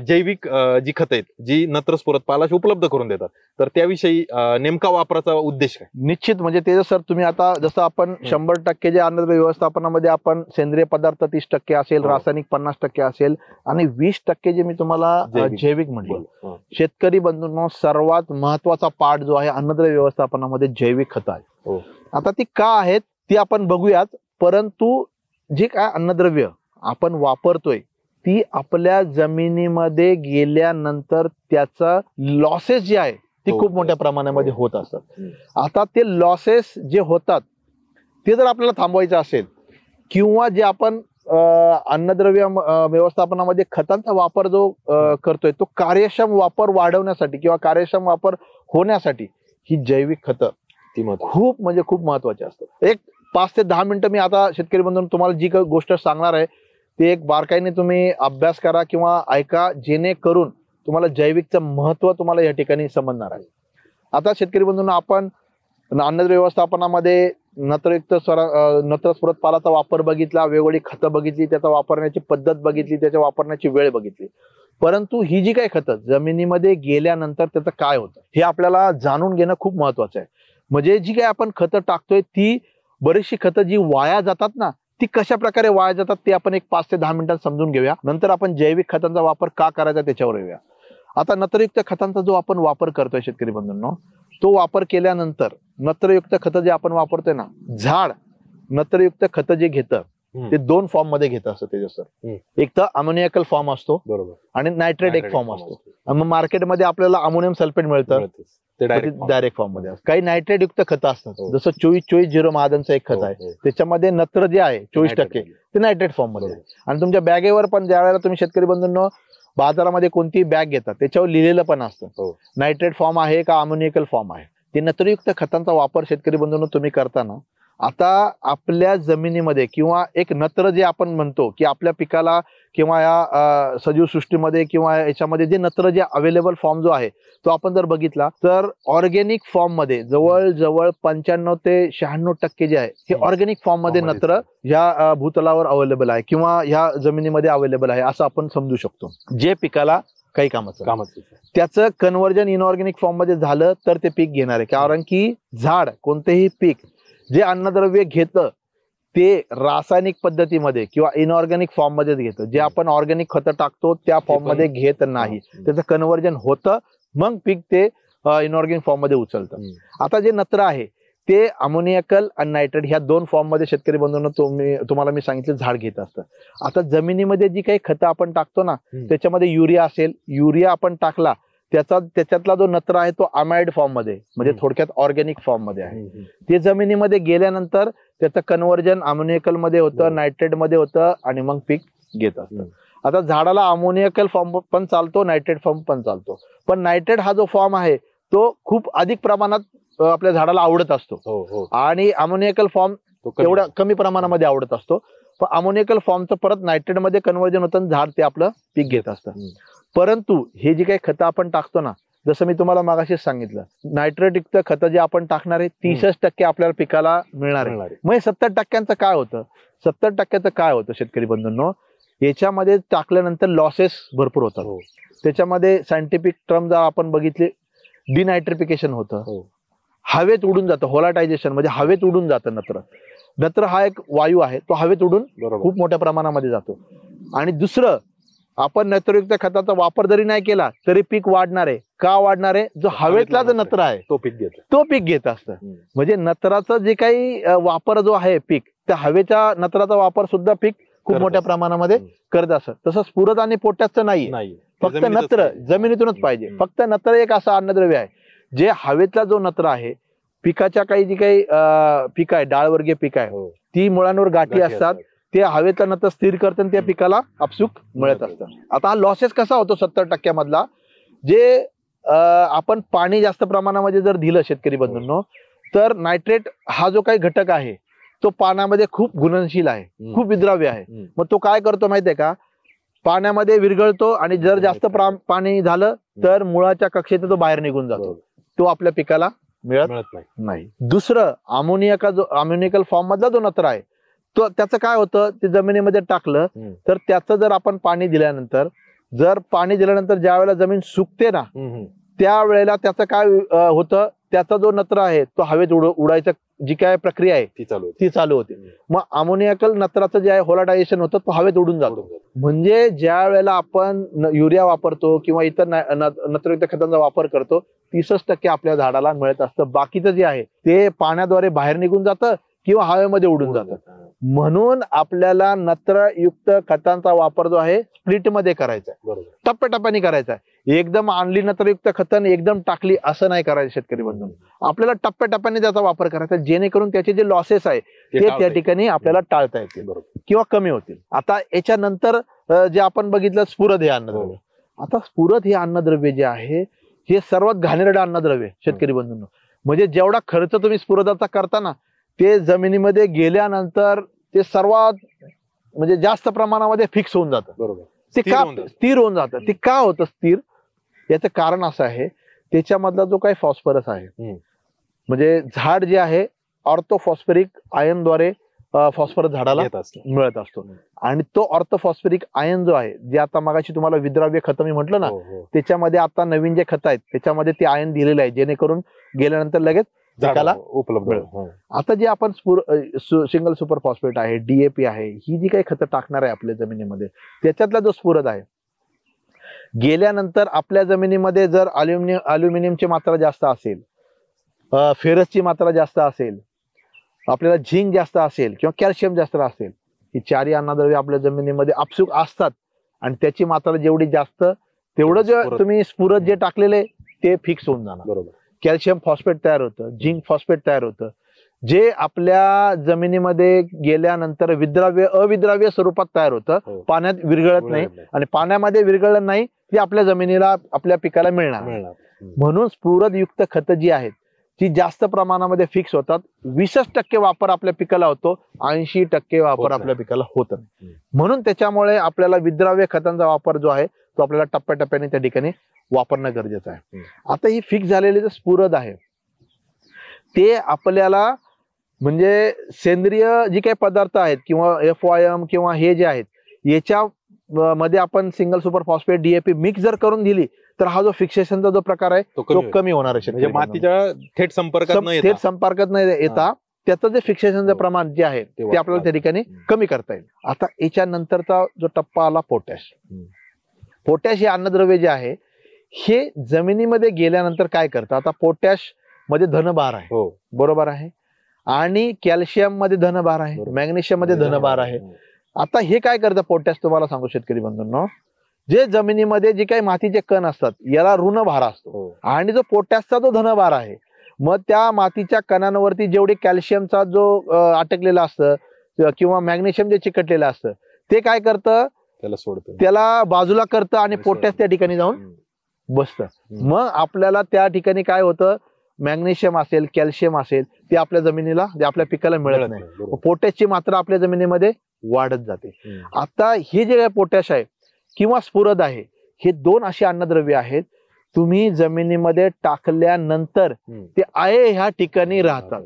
जैविक जी खतं आहेत, जी नत्रस्फुरत पालाश उपलब्ध करून देतात, तर त्याविषयी नेमका वापराचा उद्देश काय? निश्चित म्हणजे ते सर, तुम्ही आता जसं आपण 100% जे अन्नद्रव्य व्यवस्थापनामध्ये आपण सेंद्रिय पदार्थ 30% असेल, रासायनिक 50% असेल आणि 20% जे मी तुम्हाला जैविक म्हटलं. शेतकरी बंधूंनो, सर्वात महत्वाचा पार्ट जो आहे अन्नद्रव्य व्यवस्थापनामध्ये जैविक खतं आहे. आता ती का आहेत ती आपण बघूयात, परंतु जे काय अन्नद्रव्य आपण वापरतोय ती आपल्या जमिनीमध्ये गेल्यानंतर त्याचा लॉसेस जे आहे ती खूप मोठ्या प्रमाणामध्ये होत असतात. आता ते लॉसेस जे होतात ते जर आपल्याला थांबवायचं असेल, किंवा जे आपण अन्नद्रव्य व्यवस्थापनामध्ये खतांचा वापर जो करतोय तो कार्यक्षम वापर वाढवण्यासाठी किंवा कार्यक्षम वापर होण्यासाठी ही जैविक खतं खूप म्हणजे खूप महत्वाची असतात. एक 5 ते 10 मिनिटं मी आता शेतकरी बंधूंनो तुम्हाला जी गोष्ट सांगणार आहे ते एक बारकाईने तुम्ही अभ्यास करा किंवा ऐका, जेणेकरून तुम्हाला जैविकचं महत्व तुम्हाला या ठिकाणी समजणार आहे. आता शेतकरी बंधूंनो, आपण अन्नद्रव्य व्यवस्थापनामध्ये नत्रस्फुरत पालाचा वापर बघितला, वेगवेगळी खतं बघितली, त्याचा वापरण्याची पद्धत बघितली, त्याच्या वापरण्याची वेळ बघितली. परंतु ही जी काही खतं जमिनीमध्ये गेल्यानंतर त्याचं काय होतं हे आपल्याला जाणून घेणं खूप महत्वाचं आहे. म्हणजे जी काही आपण खतं टाकतोय ती बरीचशी खतं जी वाया जातात ना, ती कशा प्रकारे वाया जातात ते आपण एक 5 ते 10 मिनिटांत समजून घेऊया. नंतर आपण जैविक खतांचा वापर का करायचा त्याच्यावर येऊया. आता नत्रयुक्त खतांचा जो आपण वापर करतोय शेतकरी बंधूंनो, तो वापर केल्यानंतर नत्रयुक्त खतं जे आपण वापरतोय ना, झाड नत्रयुक्त खतं जे घेतं ते 2 फॉर्म मध्ये घेत असतं त्याच्यासर. एक तर अमोनियाकल फॉर्म असतो आणि नायट्रेट एक फॉर्म असतो. मग मार्केटमध्ये आपल्याला अमोनियम सल्फेट मिळतं, डायरेक्ट फॉर्म मध्ये. काही नायट्रेट युक्त खतं असतात, जसं 24-24-0 महादनचं एक खत आहे, त्याच्यामध्ये नत्र जे आहे 24% ते नायट्रेट फॉर्म मध्ये आहे. आणि तुमच्या बॅगेवर पण ज्या वेळेला तुम्ही शेतकरी बंधूंनो बाजारामध्ये कोणतीही बॅग घेतात त्याच्यावर लिहिलेलं पण असतं नायट्रेट फॉर्म आहे का अमोनियकल फॉर्म आहे. ते नत्रयुक्त खतांचा वापर शेतकरी बंधूंनो तुम्ही करताना आता आपल्या जमिनीमध्ये किंवा एक नत्र जे आपण म्हणतो की आपल्या पिकाला किंवा या सजीव सृष्टीमध्ये किंवा याच्यामध्ये जे नत्र जे अवेलेबल फॉर्म जो आहे तो आपण जर बघितला तर ऑर्गेनिक फॉर्म मध्ये जवळजवळ 95 ते 96% जे आहे हे ऑर्गेनिक फॉर्म मध्ये नत्र या भूतलावर अवेलेबल आहे किंवा ह्या जमिनीमध्ये अवेलेबल आहे असं आपण समजू शकतो. जे पिकाला काही कामाचं त्याचं कन्व्हर्जन इनऑर्गेनिक फॉर्म मध्ये झालं तर ते पीक घेणार आहे. कारण की झाड कोणतेही पीक जे अन्नद्रव्य घेतं ते रासायनिक पद्धतीमध्ये किंवा इनऑर्गॅनिक फॉर्म मध्येच घेतं. जे आपण ऑर्गॅनिक खतं टाकतो त्या फॉर्म मध्ये घेत नाही, त्याचं कन्व्हर्जन होतं मग पीक ते इनऑर्गॅनिक फॉर्म मध्ये उचलतं. आता जे नत्र आहे ते अमोनियाकल आणि नायट्रेट ह्या 2 फॉर्म मध्ये शेतकरी बंधूंनो तुम्हाला मी सांगितलं झाड घेत असतं. आता जमिनीमध्ये जी काही खतं आपण टाकतो ना त्याच्यामध्ये युरिया असेल, युरिया आपण टाकला त्याच्यातला जो नत्र आहे तो अमाइड फॉर्म मध्ये म्हणजे थोडक्यात ऑर्गॅनिक फॉर्म मध्ये आहे. ते जमिनीमध्ये गेल्यानंतर त्याचं कन्व्हर्जन अमोनियकल मध्ये होतं, नायट्रेट मध्ये होतं आणि मग पीक घेत असतं. आता झाडाला अमोनियकल फॉर्म पण चालतो, नायट्रेट फॉर्म पण चालतो, पण नायट्रेट हा जो फॉर्म आहे तो खूप अधिक प्रमाणात आपल्या झाडाला आवडत असतो आणि अमोनियकल फॉर्म एवढा कमी प्रमाणामध्ये आवडत असतो. पण अमोनियकल फॉर्मचं परत नायट्रेट मध्ये कन्व्हर्जन होतं, झाड ते आपलं पीक घेत असतं. परंतु हे जी काही खतं आपण टाकतो ना, जसं मी तुम्हाला मागाशीच सांगितलं नायट्रेट युक्त खतं जे आपण टाकणार आहे 30% आपल्याला पिकाला मिळणार आहे. मग 70% काय होतं, 70% काय होतं शेतकरी बंधूंनो, याच्यामध्ये टाकल्यानंतर लॉसेस भरपूर होतात. त्याच्यामध्ये सायंटिफिक टर्म जर आपण बघितले डिनायट्रिफिकेशन होतं, हवेत उडून जातं, होलाटायझेशन म्हणजे हवेत उडून जातं. नत्र हा एक वायू आहे, तो हवेत उडून खूप मोठ्या प्रमाणामध्ये जातो. आणि दुसरं आपण नत्रयुक्त खताचा वापर जरी नाही केला तरी पीक वाढणार आहे. का वाढणार आहे, जो हवेतला जो नत्र आहे तो पीक घेत असतं. म्हणजे नत्राचा जे काही वापर जो आहे पीक त्या हवेच्या नत्राचा वापर सुद्धा पीक खूप मोठ्या प्रमाणामध्ये करत असत. तसं स्फुरद आणि पोटॅशचं नाही, फक्त नत्र जमिनीतूनच पाहिजे. फक्त नत्र एक असं अन्नद्रव्य आहे जे हवेतला जो नत्र आहे, पिकाच्या काही जी काही पीक आहे, डाळवर्गीय पीक आहे, ती मुळांवर गाठी असतात, ते हवेतला नत्र स्थिर करतात आणि त्या पिकाला आपसूक मिळत असतं. आता हा लॉसेस कसा होतो 70% मधला, जे आपण पाणी जास्त प्रमाणामध्ये जर दिलं शेतकरी बंधूंनो, तर नायट्रेट हा जो काही घटक आहे तो पाण्यामध्ये खूप घुलनशील आहे, खूप विद्राव्य आहे. मग तो काय करतो माहितीये का, पाण्यामध्ये विरघळतो आणि जर जास्त पाणी झालं तर मुळाच्या कक्षेत तो बाहेर निघून जातो, तो आपल्या पिकाला मिळत नाही. दुसरं अमोनिकल फॉर्म मधला जो नत्र आहे तो, त्याचं काय होतं, ते जमिनीमध्ये टाकलं तर त्याचं जर आपण पाणी दिल्यानंतर ज्या वेळेला जमीन सुकते ना, त्यावेळेला त्याचं काय होतं, त्याचा जो नत्र आहे तो हवेत उडायचा जी काय प्रक्रिया आहे ती चालू होते. मग अमोनिकल नत्राचं जे आहे होलाडायझेशन होतं, तो हवेत उडून जातो. म्हणजे ज्या वेळेला आपण युरिया वापरतो किंवा इतर नत्रयुक्त खतांचा वापर करतो, 30% आपल्या झाडाला मिळत असतं. बाकीचं जे आहे ते पाण्याद्वारे बाहेर निघून जातं किंवा हवेमध्ये उडून जातं. म्हणून आपल्याला नत्रयुक्त खतांचा वापर जो आहे स्प्लिट मध्ये करायचा आहे, टप्प्याटप्प्याने करायचा आहे. एकदम आणली नत्रयुक्त खतं एकदम टाकली असं नाही करायचं शेतकरी बंधू. आपल्याला टप्प्याटप्प्याने त्याचा वापर करायचा, जेणेकरून त्याचे जे लॉसेस आहे ते त्या ठिकाणी आपल्याला टाळता येतील किंवा कमी होतील. आता याच्यानंतर जे आपण बघितलं स्फुरद हे अन्नद्रव्य. आता स्फुरद हे अन्नद्रव्य जे आहे हे सर्वात घाणेरडं अन्नद्रव्य शेतकरी बंधूंनो. म्हणजे जेवढा खर्च तुम्ही स्फुरदाचा करता ना, ते जमिनीमध्ये गेल्यानंतर ते सर्वात म्हणजे जास्त प्रमाणामध्ये फिक्स होऊन जातं. ते का स्थिर होऊन जातं? ते का होतं स्थिर? याचं कारण असं आहे, त्याच्यामधला जो काही फॉस्फरस आहे, म्हणजे झाड जे आहे ऑर्थोफॉस्फरिक आयनद्वारे फॉस्फरस झाडाला मिळत असतो. आणि तो ऑर्थोफॉस्फरिक आयन जो आहे, जे आता मगाशी तुम्हाला विद्राव्य खत मी म्हटलं ना, त्याच्यामध्ये आता नवीन जे खत आहेत त्याच्यामध्ये ते आयन दिलेलं आहे, जेणेकरून गेल्यानंतर लगेच पिकाला उपलब्ध. आता जे आपण सिंगल सुपर फॉस्फेट आहे, DAP आहे, ही जी काही खतं टाकणार आहे आपल्या जमिनीमध्ये, त्याच्यातला जो स्फुरद आहे, गेल्यानंतर आपल्या जमिनीमध्ये जर अल्युमिनियमची मात्रा जास्त असेल, फेरसची मात्रा जास्त असेल, आपल्याला झिंक जास्त असेल किंवा कॅल्शियम जास्त असेल, ही चारही अन्नद्रव्ये आपल्या जमिनीमध्ये आपसूक असतात. आणि त्याची मात्रा जेवढी जास्त, तेवढं जे तुम्ही स्फुरद जे टाकलेले ते फिक्स होऊन जाणार. कॅल्शियम फॉस्फेट तयार होतं, झिंक फॉस्फेट तयार होतं, जे आपल्या जमिनीमध्ये गेल्यानंतर अविद्राव्य स्वरूपात तयार होतं, पाण्यात विरघळत नाही. आणि पाण्यामध्ये विरघळलं नाही ते आपल्या जमिनीला, आपल्या पिकाला मिळणार. म्हणून स्फुरद युक्त खतं जी आहेत ती जास्त प्रमाणामध्ये फिक्स होतात. 20% वापर आपल्या पिकाला होतो, 80% वापर आपल्या पिकाला होत नाही. म्हणून त्याच्यामुळे आपल्याला विद्राव्य खतांचा वापर जो आहे तो आपल्याला टप्प्याटप्प्याने त्या ठिकाणी वापरणं गरजेचं आहे. आता ही फिक्स झालेले जे स्फुरद आहे ते आपल्याला म्हणजे सेंद्रिय जी काही पदार्थ आहेत किंवा FYM किंवा हे जे आहेत याच्या मध्ये आपण single super phosphate DAP mix जर करून दिली तर हा जो फिक्सेशनचा जो प्रकार आहे तो कमी होणार आहे. म्हणजे मातीच्या थेट संपर्कात नाही येता त्याचं जे फिक्सेशनचं प्रमाण जे आहे ते आपल्याला त्या ठिकाणी कमी करता येईल. आता याच्यानंतरचा जो टप्पा आला पोटॅश. पोटॅश हे अन्नद्रव्य जे आहे हे जमिनीमध्ये गेल्यानंतर काय करतं, आता पोटॅश मध्ये धनभार आहे, बरोबर आहे, आणि कॅल्शियम मध्ये धनभार आहे, मॅग्नेशियम मध्ये धनभार आहे. आता हे काय करतं पोटॅश, तुम्हाला सांगू शेतकरी बंधूंनो, जे जमिनीमध्ये जे काही मातीचे कण असतात याला ऋण भार असतो, आणि जो पोटॅशचा जो धनभार आहे, मग त्या मातीच्या कणांवरती जेवढे कॅल्शियमचा जो अटकलेला असतं किंवा मॅग्नेशियम जे चिकटलेलं असतं ते काय करतं, त्याला बाजूला करतं आणि पोटॅश त्या ठिकाणी जाऊन बसतं. मग आपल्याला त्या ठिकाणी काय होतं, मॅग्नेशियम असेल, कॅल्शियम असेल, ते आपल्या जमिनीला, आपल्या पिकाला मिळत नाही. पोटॅशची मात्रा आपल्या जमिनीमध्ये वाढत जाते. आता हे जे पोटॅश आहे किंवा स्फुरद आहे, हे दोन अशी अन्नद्रव्य आहेत, तुम्ही जमिनीमध्ये टाकल्यानंतर ते आहे ह्या ठिकाणी राहतात.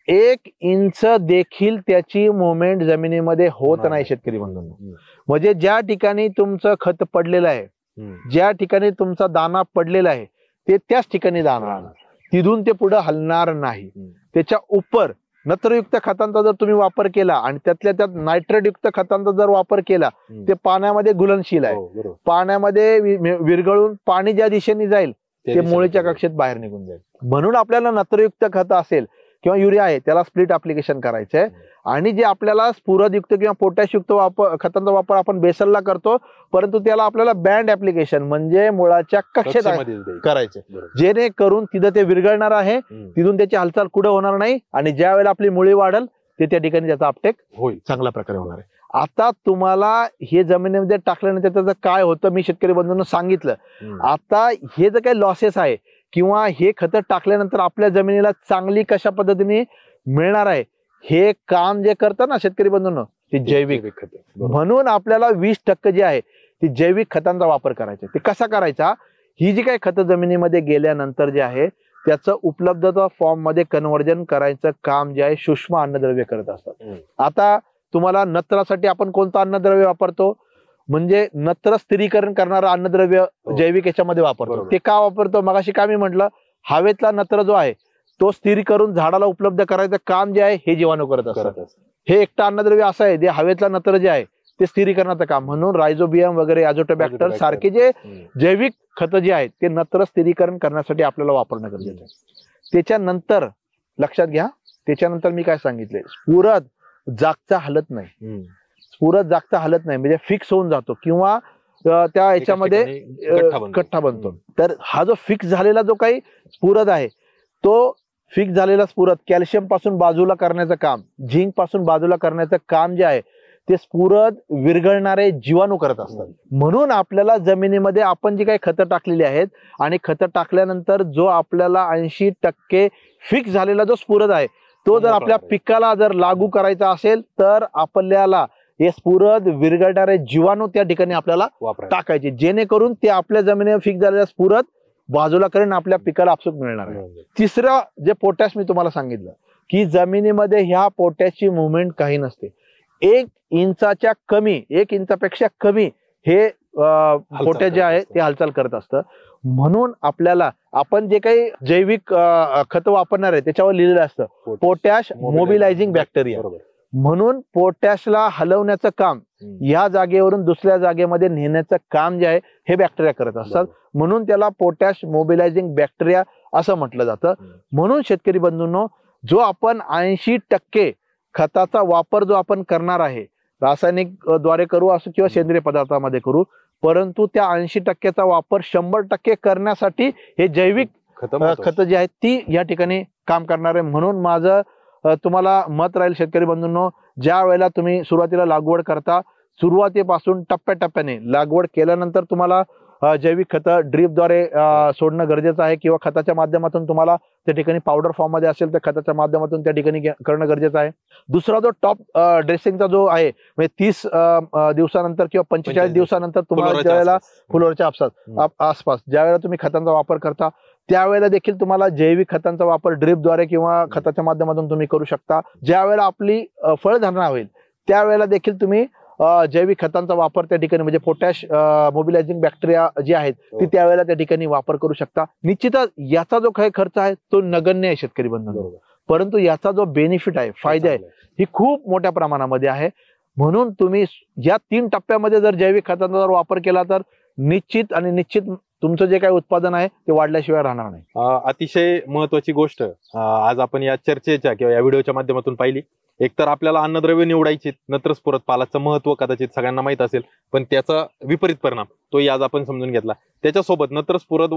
1 इंच देखील त्याची मुवमेंट जमिनीमध्ये होत नाही शेतकरी बंधूंनो. म्हणजे ज्या ठिकाणी तुमचं खत पडलेलं आहे, ज्या ठिकाणी तुमचा दाना पडलेला आहे, ते त्याच ठिकाणी जाणार, तिथून ते पुढे हलणार नाही. त्याच्या उपर नत्रयुक्त खतांचा जर तुम्ही वापर केला आणि त्यातल्या त्यात नायट्रेट युक्त खतांचा जर वापर केला, ते पाण्यामध्ये घुलनशील आहे, पाण्यामध्ये विरघळून पाणी ज्या दिशेने जाईल ते मुळीच्या कक्षेत बाहेर निघून जाईल. म्हणून आपल्याला नत्रयुक्त खत असेल किंवा युरिया आहे त्याला स्प्लिट ऍप्लिकेशन करायचंय. आणि जे आपल्याला स्फुरदयुक्त किंवा पोटॅशयुक्त खतांचा वापर आपण बेसलला करतो, परंतु त्याला आपल्याला बँड ऍप्लिकेशन म्हणजे मुळाच्या कक्षेत करायचे, जेणेकरून तिथं ते विरघळणार आहे, तिथून त्याची हालचाल कुठं होणार नाही आणि ज्या वेळेला आपली मुळी वाढल ते त्या ठिकाणी त्याचा अपटेक होईल, चांगल्या प्रकारे होणार आहे. आता तुम्हाला हे जमिनीमध्ये टाकल्यानंतर त्याचं काय होतं मी शेतकरी बंधूंना सांगितलं. आता हे जे काही लॉसेस आहे किंवा हे खतं टाकल्यानंतर आपल्या जमिनीला चांगली कशा पद्धतीने मिळणार आहे, हे काम जे करतात ना शेतकरी बंधूंनो, ते जैविक खत. म्हणून आपल्याला 20% जे आहे ते जैविक खतांचा वापर करायचा. ते कसा करायचा, ही जी काही खतं जमिनीमध्ये गेल्यानंतर जे आहे त्याचं उपलब्धता फॉर्म मध्ये कन्व्हर्जन करायचं काम जे आहे सूक्ष्म अन्नद्रव्य करत असतात. आता तुम्हाला नत्रासाठी आपण कोणतं अन्नद्रव्य वापरतो, म्हणजे नत्र स्थिरीकरण करणारं अन्नद्रव्य जैविक याच्यामध्ये वापरतो. ते का वापरतो, मगाशी का मी म्हटलं, हवेतला नत्र जो आहे तो स्थिर करून झाडाला उपलब्ध करायचं काम जे आहे हे जीवाणू करत असतात. हे एकटं अन्नद्रव्य असं आहे जे हवेतला नत्र जे आहे ते स्थिरीकरणाचं काम, म्हणून रायझोबियम वगैरे अझोटोबॅक्टर सारखे जे जैविक खतं जे आहेत ते नत्र स्थिरीकरण करण्यासाठी आपल्याला वापरणं गरजेचं आहे. त्याच्यानंतर लक्षात घ्या, त्याच्यानंतर मी काय सांगितले, स्फुरद जागचा हलत नाही, स्फुरद जागचा हलत नाही म्हणजे फिक्स होऊन जातो किंवा त्या याच्यामध्ये गठ्ठा बनतो. तर हा जो फिक्स झालेला जो काही स्फुरद आहे तो फिक्स झालेला स्फुरद कॅल्शियम पासून बाजूला करण्याचं काम, झिंक पासून बाजूला करण्याचं काम जे आहे ते स्फुरद विरघळणारे जीवाणू करत असतात. म्हणून आपल्याला जमिनीमध्ये आपण जी काही खतं टाकलेली आहेत आणि खतं टाकल्यानंतर जो आपल्याला 80% फिक्स झालेला जो स्फुरद आहे तो जर आपल्या पिकाला जर लागू करायचा असेल तर आपल्याला हे स्फुरद विरघळणारे जीवाणू त्या ठिकाणी आपल्याला टाकायचे, जेणेकरून ते आपल्या जमिनीवर फिक्स झालेला स्फुरद बाजूला करून आपल्या पिकाला आपसूक मिळणार आहे. तिसरं जे पोटॅश मी तुम्हाला सांगितलं की जमिनीमध्ये ह्या पोटॅशची मुवमेंट काही नसते. 1 इंचाच्या कमी, 1 इंचापेक्षा कमी हे पोटॅश जे आहे ते हालचाल करत असतं. म्हणून आपल्याला आपण जे काही जैविक खत वापरणार आहे त्याच्यावर लिहिलेलं असतं पोटॅश मोबिलायझिंग बॅक्टेरिया. म्हणून पोटॅशला हलवण्याचं काम, या जागेवरून दुसऱ्या जागेमध्ये नेण्याचं काम जे आहे हे बॅक्टेरिया करत असतात. म्हणून त्याला पोटॅश मोबिलायझिंग बॅक्टेरिया असं म्हटलं जातं. म्हणून शेतकरी बंधूंनो, जो आपण 80% खताचा वापर जो आपण करणार आहे, रासायनिक द्वारे करू असो किंवा सेंद्रिय पदार्थामध्ये करू, परंतु त्या 80%चा वापर 100% करण्यासाठी हे जैविक खत जे आहेत ती या ठिकाणी काम करणार आहे. म्हणून माझं तुम्हाला मत राहील शेतकरी बंधूंनो, ज्या वेळेला तुम्ही सुरुवातीला लागवड करता, सुरुवातीपासून टप्प्याटप्प्याने लागवड केल्यानंतर तुम्हाला जैविक खतं ड्रीपद्वारे सोडणं गरजेचं आहे किंवा खताच्या माध्यमातून तुम्हाला त्या ठिकाणी पावडर फॉर्म मध्ये असेल तर खताच्या माध्यमातून त्या ठिकाणी करणं गरजेचं आहे. दुसरा जो टॉप ड्रेसिंगचा जो आहे म्हणजे 30 दिवसानंतर किंवा 45 दिवसानंतर तुम्हाला ज्यावेळेला फुलोरच्या आसपास ज्यावेळेला तुम्ही खतांचा वापर करता त्यावेळेला देखील तुम्हाला जैविक खतांचा वापर ड्रीपद्वारे किंवा खताच्या माध्यमातून तुम्ही करू शकता. ज्यावेळेला आपली फळधारणा होईल त्यावेळेला देखील तुम्ही जैविक खतांचा वापर त्या ठिकाणी म्हणजे पोटॅश मोबिलायझिंग बॅक्टेरिया जे आहेत ती त्यावेळेला त्या ठिकाणी वापर करू शकता. निश्चितच याचा जो काही खर्च आहे तो नगण्य आहे शेतकरी बंधूंनो, परंतु याचा जो बेनिफिट आहे, फायदे आहे, ही खूप मोठ्या प्रमाणामध्ये आहे. म्हणून तुम्ही या 3 टप्प्यामध्ये जर जैविक खतांचा जर वापर केला तर निश्चित तुमचं जे काही उत्पादन आहे ते वाढल्याशिवाय राहणार नाही. अतिशय महत्वाची गोष्ट आज आपण या चर्चेच्या किंवा या व्हिडिओच्या माध्यमातून पाहिली. एकतर आपल्याला अन्नद्रव्य निवडायची, नत्र स्फुरद पालाचं महत्व कदाचित सगळ्यांना माहित असेल, पण त्याचा विपरीत परिणाम तोही आज आपण समजून घेतला. त्याच्यासोबत नत्र स्फुरद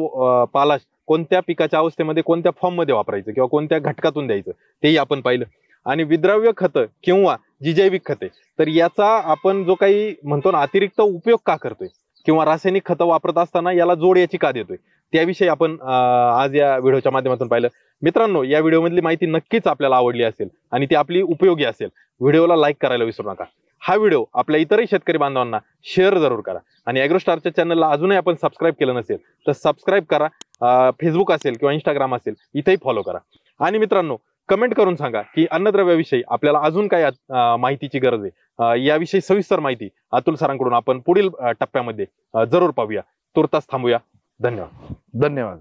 पालाश कोणत्या पिकाच्या अवस्थेमध्ये कोणत्या फॉर्म मध्ये वापरायचं किंवा कोणत्या घटकातून द्यायचं तेही आपण पाहिलं. आणि विद्राव्य खतं किंवा जी जैविक खते, तर याचा आपण जो काही म्हणतो ना अतिरिक्त उपयोग का करतोय किंवा रासायनिक खतं वापरत असताना याला जोड याची का देतोय, त्याविषयी आपण आज या व्हिडिओच्या माध्यमातून पाहिलं. मित्रांनो, या व्हिडिओमधली माहिती नक्कीच आपल्याला आवडली असेल आणि ती आपली उपयोगी असेल. व्हिडिओला लाईक करायला विसरू नका. हा व्हिडिओ आपल्या इतरही शेतकरी बांधवांना शेअर जरूर करा आणि ॲग्रोस्टारच्या चॅनलला अजूनही आपण सबस्क्राईब केलं नसेल तर सबस्क्राईब करा. फेसबुक असेल किंवा इंस्टाग्राम असेल इथेही फॉलो करा. आणि मित्रांनो, कमेंट करून सांगा की अन्नद्रव्याविषयी आपल्याला अजून काय माहितीची गरज आहे. याविषयी सविस्तर माहिती अतुल सरांकडून आपण पुढील टप्प्यामध्ये जरूर पाहूया. तुर्तास थांबूया. धन्यवाद.